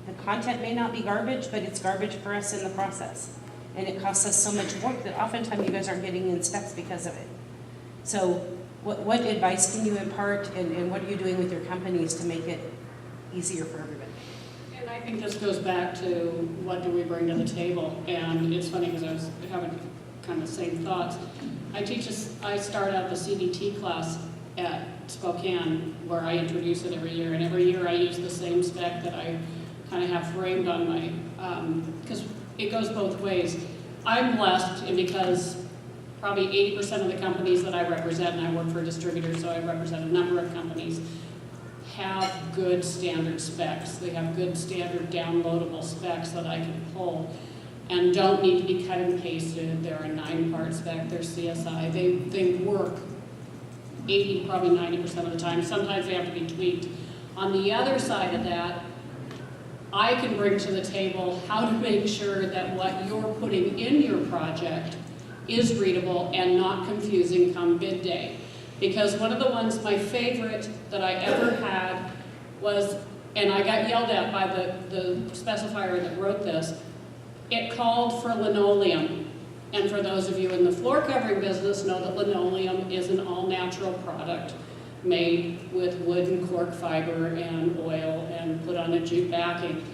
the content may not be garbage, but it's garbage for us in the process. And it costs us so much work that oftentimes you guys aren't getting in specs because of it. So what advice can you impart, and what are you doing with your companies to make it easier for everybody? And I think this goes back to what do we bring to the table? And it's funny because I was having kind of the same thoughts. I start out the CDT class at Spokane where I introduce it every year. And every year I use the same spec that I kind of have framed on my, because it goes both ways. I'm blessed, and because probably 80% of the companies that I represent, and I work for a distributor, so I represent a number of companies, have good standard specs. They have good standard downloadable specs that I can pull and don't need to be cut and pasted. They're a 9-part spec, they're CSI. They work 80, probably 90% of the time. Sometimes they have to be tweaked. On the other side of that, I can bring to the table how to make sure that what you're putting in your project is readable and not confusing come bid day. Because one of the ones, my favorite that I ever had was, and I got yelled at by the specifier that wrote this, it called for linoleum. And for those of you in the floor covering business know that linoleum is an all-natural product made with wood and cork fiber and oil and put on a jute backing.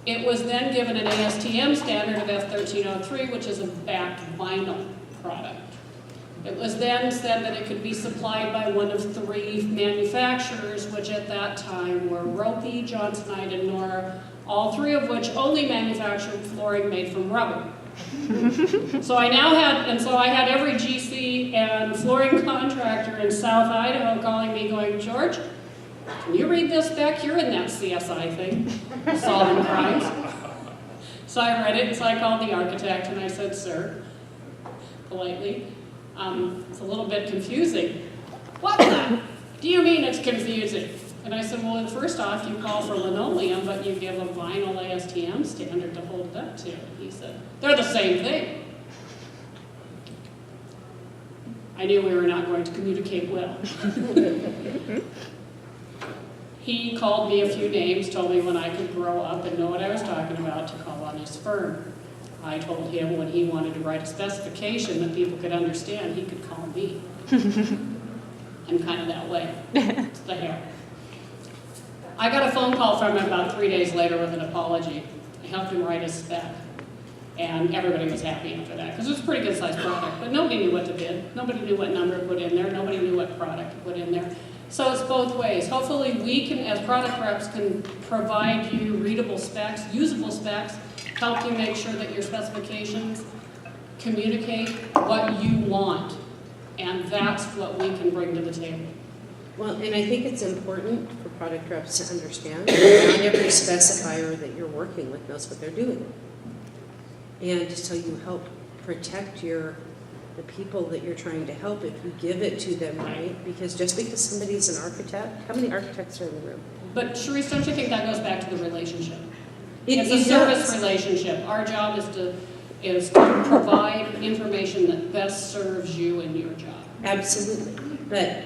It was then given an ASTM standard of F1303, which is a backed vinyl product. It was then said that it could be supplied by one of 3 manufacturers, which at that time were Ropey, Johnsonite, and Nora, all 3 of which only manufactured flooring made from rubber. So I had every GC and flooring contractor in South Idaho calling me going, George, can you read this spec? You're in that CSI thing, solving crimes. So I read it, and so I called the architect and I said, sir, politely, it's a little bit confusing. what the? Do you mean it's confusing? And I said, well, first off, you call for linoleum, but you give a vinyl ASTM standard to hold it up to. He said, they're the same thing. I knew we were not going to communicate well. He called me a few names, told me when I could grow up and know what I was talking about to call on his firm. I told him when he wanted to write a specification that people could understand, he could call me. I'm kind of that way. It's the hair. I got a phone call from him about 3 days later with an apology. I helped him write his spec. And everybody was happy after that, because it was a pretty good sized product, but nobody knew what to bid. Nobody knew what number to put in there. Nobody knew what product to put in there. So it's both ways. Hopefully we can, as product reps, can provide you readable specs, usable specs, help you make sure that your specifications communicate what you want. And that's what we can bring to the table. Well, and I think it's important for product reps to understand that not every specifier that you're working with knows what they're doing. And so you help protect the people that you're trying to help if you give it to them right. Because just because somebody's an architect, how many architects are in the room? But Cherie, don't you think that goes back to the relationship? It's a service relationship. Our job is to provide information that best serves you and your job. Absolutely. But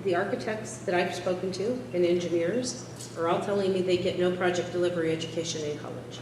the architects that I've spoken to and engineers are all telling me they get no project delivery education in college.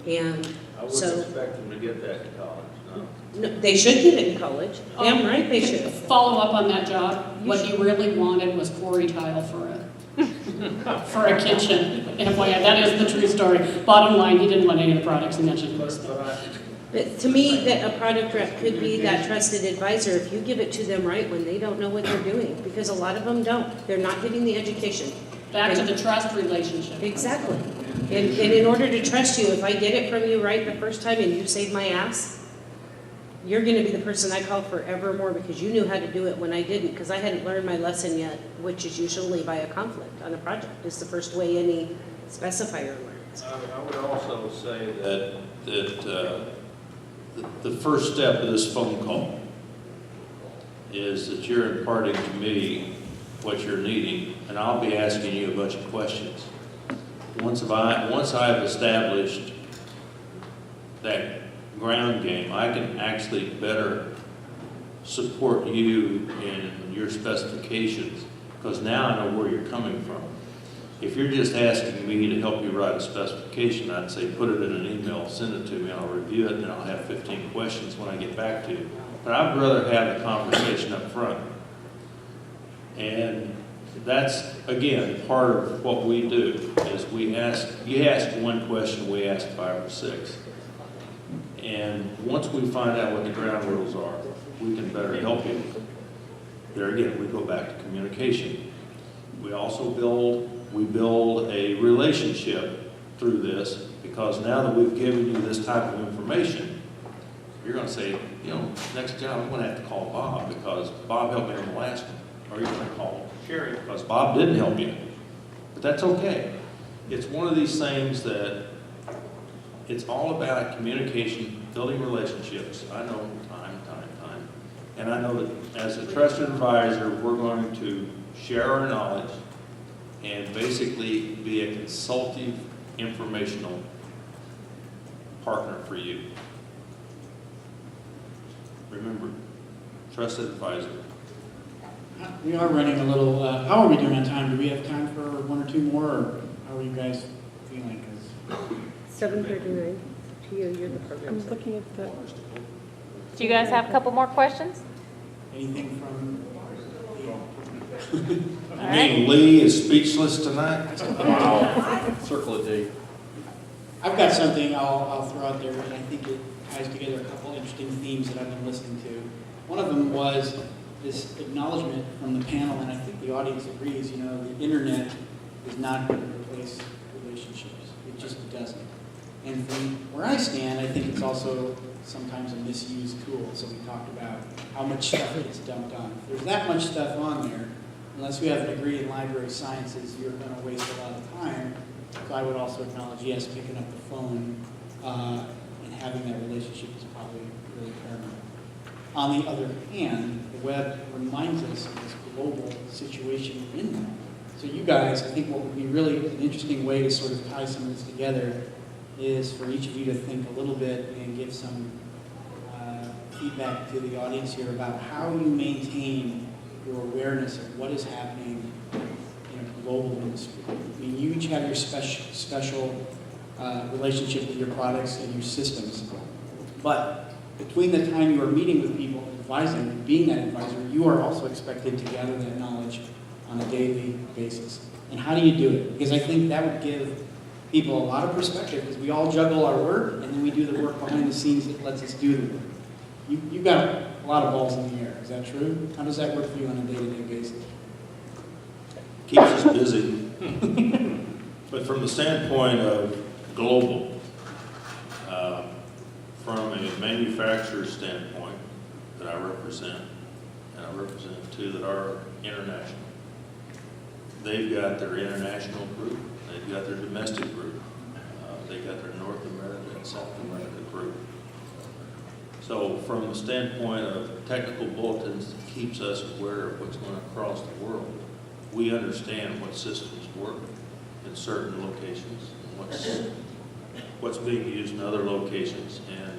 And I wouldn't expect them to get that in college, no. no, they should get it in college. Damn right they should. Follow up on that job. What he really wanted was quarry tile for a kitchen. FYI, that is the true story. Bottom line, he didn't want any of the products he mentioned. But to me, that a product rep could be that trusted advisor if you give it to them right when they don't know what they're doing, because a lot of them don't. They're not getting the education. Back to the trust relationship. Exactly. And in order to trust you, if I get it from you right the first time and you save my ass, you're going to be the person I call forevermore because you knew how to do it when I didn't, because I hadn't learned my lesson yet, which is usually by a conflict on a project. It's the first way any specifier learns. I would also say that the first step of this phone call is that you're imparting to me what you're needing, and I'll be asking you a bunch of questions. Once I've established that ground game, I can actually better support you in your specifications, because now I know where you're coming from. If you're just asking me to help you write a specification, I'd say put it in an email, send it to me, I'll review it, and I'll have 15 questions when I get back to you. But I'd rather have the conversation up front. And that's, again, part of what we do, is you ask one question, we ask 5 or 6. And once we find out what the ground rules are, we can better help you. There again, we go back to communication. We also build a relationship through this, because now that we've given you this type of information, you're going to say, next job I'm going to have to call Bob because Bob helped me on the last one. Or you're going to call Cherie because Bob didn't help you. But that's okay. It's one of these things that it's all about communication, building relationships. I know time. And I know that as a trusted advisor, we're going to share our knowledge and basically be a consultative, informational partner for you. Remember, trusted advisor. We are running a little, how are we doing on time? Do we have time for 1 or 2 more, or how are you guys feeling? 7:39. To you, you're the program. I'm looking at the... Do you guys have a couple more questions? Anything from... I mean, Lee is speechless tonight. Wow. Circle a date. I've got something I'll throw out there, and I think it ties together a couple interesting themes that I've been listening to. One of them was this acknowledgement from the panel, and I think the audience agrees, the internet is not going to replace relationships. It just doesn't. And from where I stand, I think it's also sometimes a misused tool. So we talked about how much stuff gets dumped on. If there's that much stuff on there, unless you have a degree in library sciences, you're going to waste a lot of time. So I would also acknowledge, yes, picking up the phone and having that relationship is probably really paramount. On the other hand, the web reminds us of this global situation we're in now. So you guys, I think what would be really an interesting way to sort of tie some of this together is for each of you to think a little bit and give some feedback to the audience here about how you maintain your awareness of what is happening in a global industry. I mean, you each have your special relationship with your products and your systems, but between the time you are meeting with people, advising, and being that advisor, you are also expected to gather that knowledge on a daily basis. And how do you do it? Because I think that would give people a lot of perspective, because we all juggle our work, and then we do the work behind the scenes that lets us do the work. You've got a lot of balls in the air, is that true? How does that work for you on a day-to-day basis? Keeps us busy. But from the standpoint of global, from a manufacturer standpoint that I represent, and I represent two that are international, they've got their international group, they've got their domestic group, they've got their North America and South America group. So from the standpoint of technical bulletins that keeps us aware of what's going across the world, we understand what systems work in certain locations, what's being used in other locations, and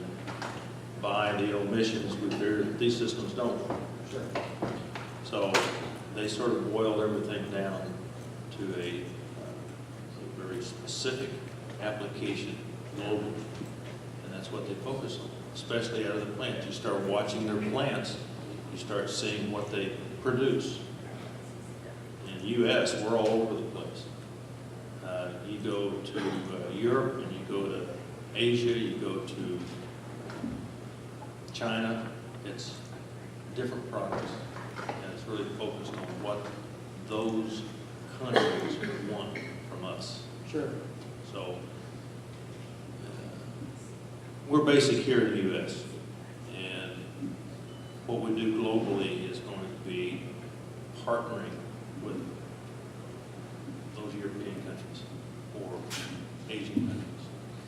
by the omissions, we fear that these systems don't work. Sure. So they sort of boiled everything down to a very specific application globally, and that's what they focus on, especially out of the plants. You start watching their plants, you start seeing what they produce. In the U.S., we're all over the place. You go to Europe, and you go to Asia, you go to China, it's different products, and it's really focused on what those countries want from us. Sure. So we're basic here in the U.S., and what we do globally is going to be partnering with those European countries or Asian countries.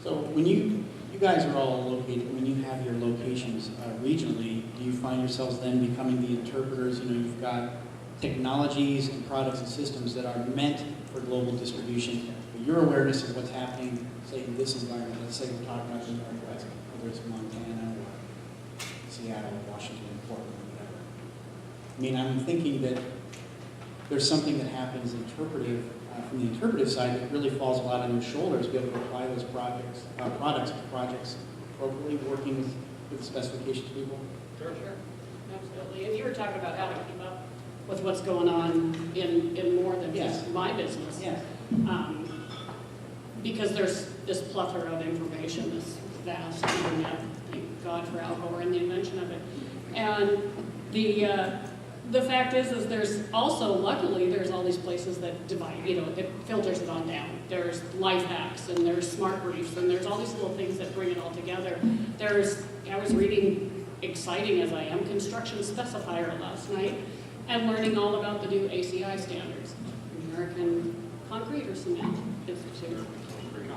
So when you guys are all located, when you have your locations regionally, do you find yourselves then becoming the interpreters? You know, you've got technologies and products and systems that are meant for global distribution, but your awareness of what's happening, say, in this environment, let's say we're talking about the Northwest, whether it's Montana or Seattle, Washington, Portland, whatever. I mean, I'm thinking that there's something that happens interpretive, from the interpretive side that really falls a lot on your shoulders to be able to apply those products appropriately, working with specifications people. Sure. Absolutely. And you were talking about how to keep up with what's going on in more than just my business. Yes. Because there's this plethora of information, this vast internet, thank God for Alcor and the invention of it. And the fact is there's also, luckily, there's all these places that divide, it filters it on down. There's life hacks, and there's smart briefs, and there's all these little things that bring it all together. I was reading, exciting as I am, construction specifier last night, and learning all about the new ACI standards. American Concrete or Cement Institute?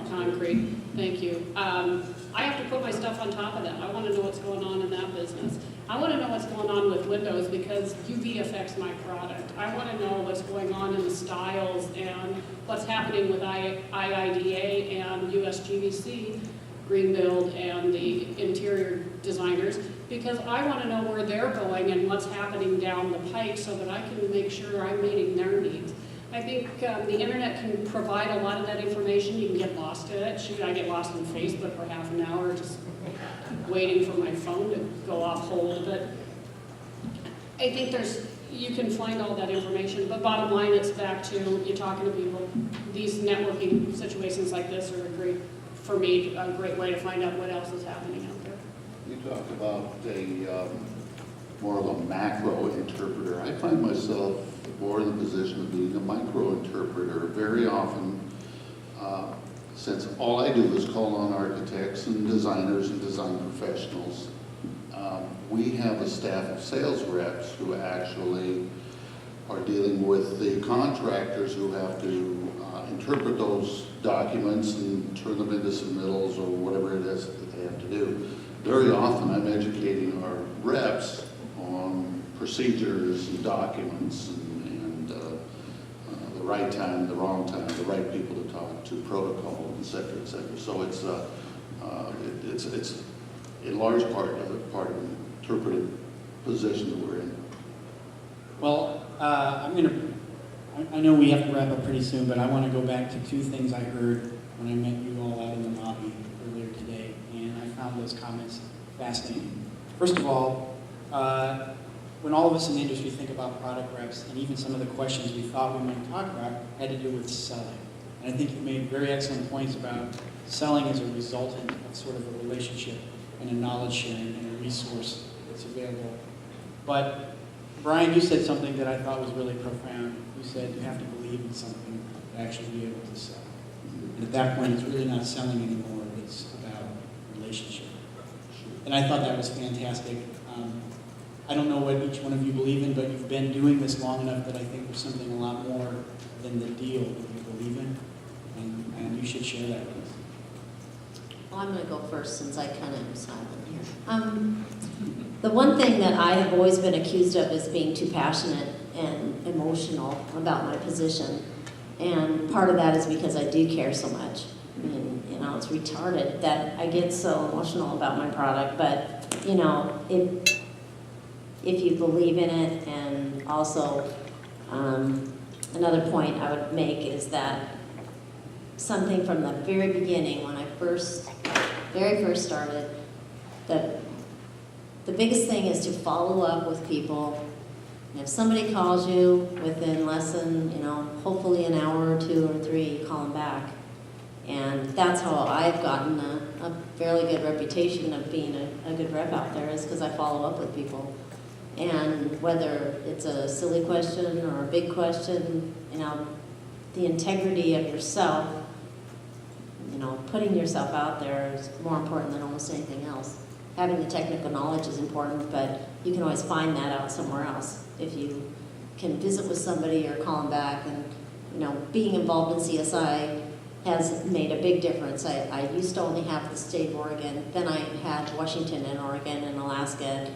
Concrete, thank you. I have to put my stuff on top of that. I want to know what's going on in that business. I want to know what's going on with windows because UV affects my product. I want to know what's going on in the styles and what's happening with IIDA and USGBC, Green Build, and the interior designers, because I want to know where they're going and what's happening down the pike so that I can make sure I'm meeting their needs. I think the internet can provide a lot of that information. You can get lost in it. Should I get lost in Facebook for half an hour just waiting for my phone to go off hold? But I think you can find all that information. But bottom line, it's back to you talking to people. These networking situations like this are for me, a great way to find out what else is happening out there. You talk about more of a macro interpreter. I find myself more in the position of being a micro interpreter very often, since all I do is call on architects and designers and design professionals. We have a staff of sales reps who actually are dealing with the contractors who have to interpret those documents and turn them into submittals or whatever it is that they have to do. very often I'm educating our reps on procedures and documents and the right time, the wrong time, the right people to talk to, protocol, et cetera, et cetera. So it's in large part of the interpretive position that we're in. Well, I know we have to wrap up pretty soon, but I want to go back to two things I heard when I met you all out in the lobby earlier today, and I found those comments fascinating. First of all, when all of us in the industry think about product reps, and even some of the questions we thought we might talk about had to do with selling. And I think you made very excellent points about selling as a resultant of sort of a relationship and a knowledge sharing and a resource that's available. But Brian, you said something that I thought was really profound. You said you have to believe in something to actually be able to sell. And at that point, it's really not selling anymore. It's about relationship. And I thought that was fantastic. I don't know what each one of you believe in, but you've been doing this long enough that I think there's something a lot more than the deal that you believe in, and you should share that with us. Well, I'm going to go first since I kind of am silent here. The one thing that I have always been accused of is being too passionate and emotional about my position. And part of that is because I do care so much. I mean, you know, it's retarded that I get so emotional about my product, but, you know, if you believe in it, and also another point I would make is that something from the very beginning, when I very first started, the biggest thing is to follow up with people. And if somebody calls you within less than, you know, hopefully an hour or 2 or 3, you call them back. And that's how I've gotten a fairly good reputation of being a good rep out there, is because I follow up with people. And whether it's a silly question or a big question, you know, the integrity of yourself, you know, putting yourself out there is more important than almost anything else. Having the technical knowledge is important, but you can always find that out somewhere else. If you can visit with somebody or call them back, and, you know, being involved in CSI has made a big difference. I used to only have the state of Oregon, then I had Washington and Oregon and Alaska,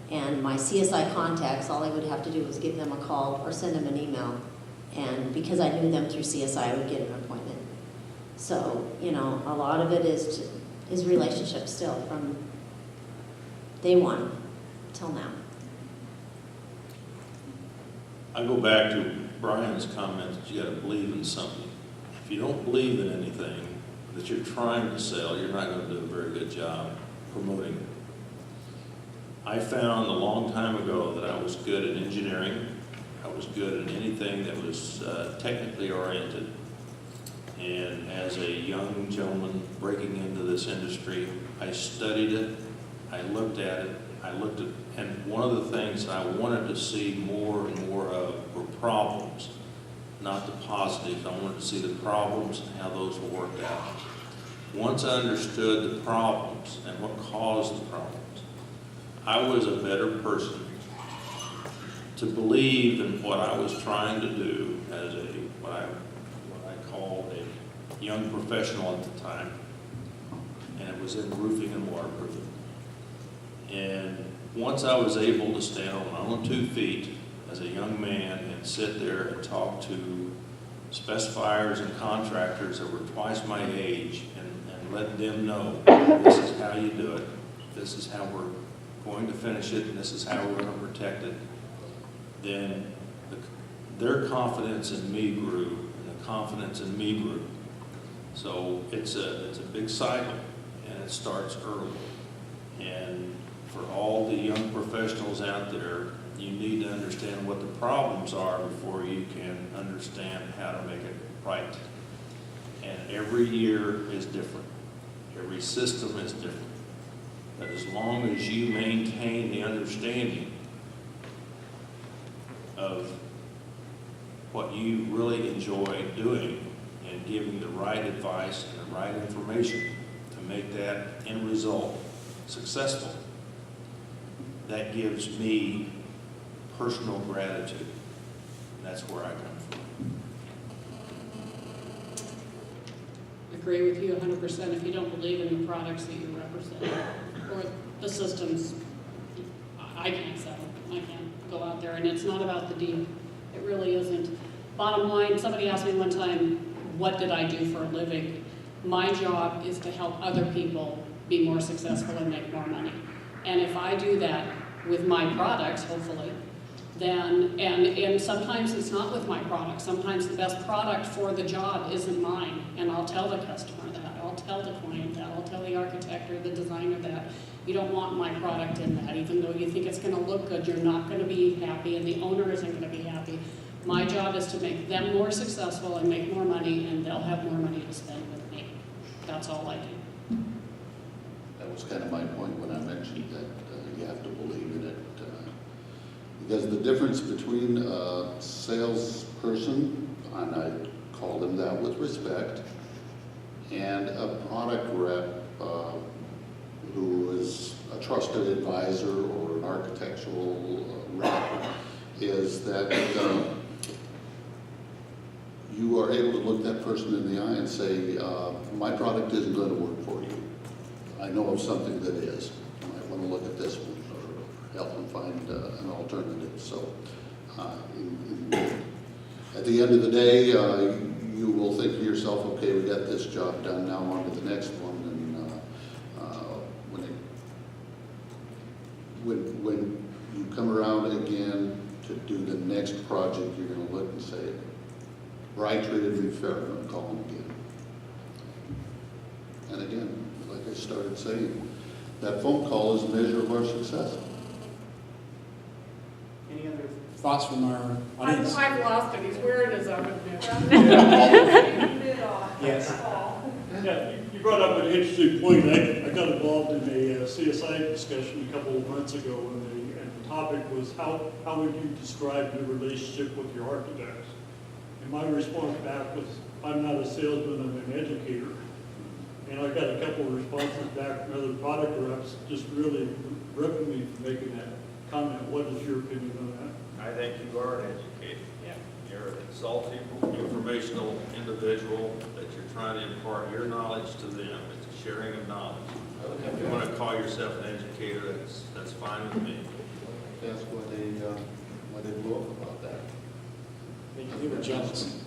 and my CSI contacts, all I would have to do was give them a call or send them an email, and because I knew them through CSI, I would get an appointment. So, you know, a lot of it is relationships still, from day one till now. I go back to Brian's comment that you got to believe in something. If you don't believe in anything that you're trying to sell, you're not going to do a very good job promoting it. I found a long time ago that I was good at engineering. I was good at anything that was technically oriented. And as a young gentleman breaking into this industry, I studied it, I looked at it, and one of the things I wanted to see more and more of were problems, not the positives. I wanted to see the problems and how those were worked out. Once I understood the problems and what caused the problems, I was a better person to believe in what I was trying to do as what I called a young professional at the time, and it was in roofing and waterproofing. And once I was able to stand on my own 2 feet as a young man and sit there and talk to specifiers and contractors that were twice my age and let them know this is how you do it, this is how we're going to finish it, and this is how we're going to protect it, then their confidence in me grew, and the confidence in me grew. So it's a big cycle, and it starts early. And for all the young professionals out there, you need to understand what the problems are before you can understand how to make it right. And every year is different. Every system is different. But as long as you maintain the understanding of what you really enjoy doing and giving the right advice and the right information to make that end result successful, that gives me personal gratitude. That's where I come from. agree with you 100%. If you don't believe in the products that you represent or the systems, I can't sell them. I can't go out there, and it's not about the deal. It really isn't. Bottom line, somebody asked me one time, what did I do for a living? My job is to help other people be more successful and make more money. And if I do that with my products, hopefully, then, and sometimes it's not with my product. Sometimes the best product for the job isn't mine. And I'll tell the customer that. I'll tell the client that. I'll tell the architect or the designer that. You don't want my product in that. Even though you think it's going to look good, you're not going to be happy, and the owner isn't going to be happy. My job is to make them more successful and make more money, and they'll have more money to spend with me. That's all I do. That was kind of my point when I mentioned that you have to believe in it. Because the difference between a salesperson, and I call them that with respect, and a product rep who is a trusted advisor or an architectural rep, is that you are able to look that person in the eye and say, my product isn't going to work for you. I know of something that is. You might want to look at this one or help them find an alternative. So at the end of the day, you will think to yourself, okay, we got this job done, now on to the next one. And when you come around again to do the next project, you're going to look and say, Brian treated me fair, I'm going to call him again. And again, like I started saying, that phone call is a measure of our success. Any other thoughts from our audience? I've lost it, he's wearing his oven. Yes. Yeah, you brought up an interesting point. I got involved in a CSI discussion a couple of months ago, and the topic was how would you describe your relationship with your architects? And my response back was, I'm not a salesman, I'm an educator. And I got a couple of responses back from other product reps, just really ripping me for making that comment. What is your opinion on that? I think you are an educator. Yeah. You're a consulting, informational individual that you're trying to impart your knowledge to them. It's a sharing of knowledge. If you want to call yourself an educator, that's fine with me. That's why they blew up about that. They were jealous.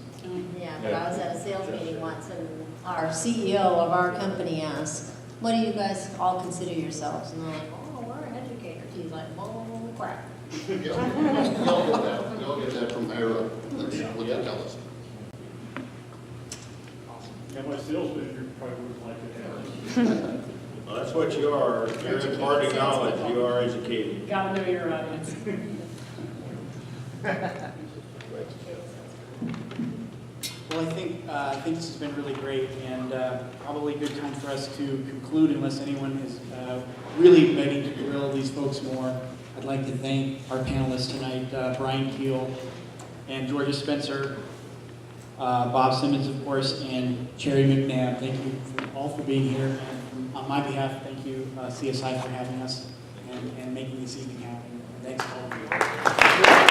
Yeah, but I was at a sales meeting once, and our CEO of our company asked, what do you guys all consider yourselves? And they're like, oh, we're an educator. He's like, oh, crap. You'll get that. You'll get that from higher up. That's what they tell us. Awesome. Yeah, my sales manager probably wouldn't like to have it. Well, that's what you are. You're imparting knowledge. You are educating. Gotta know your audience. Well, I think this has been really great, and probably a good time for us to conclude unless anyone is really begging to grill these folks more. I'd like to thank our panelists tonight, Brian Kiel and Georgia Spencer, Bob Simmons, of course, and Cherie McNabb. Thank you all for being here. And on my behalf, thank you, CSI, for having us and making this evening happen. Thanks to all of you.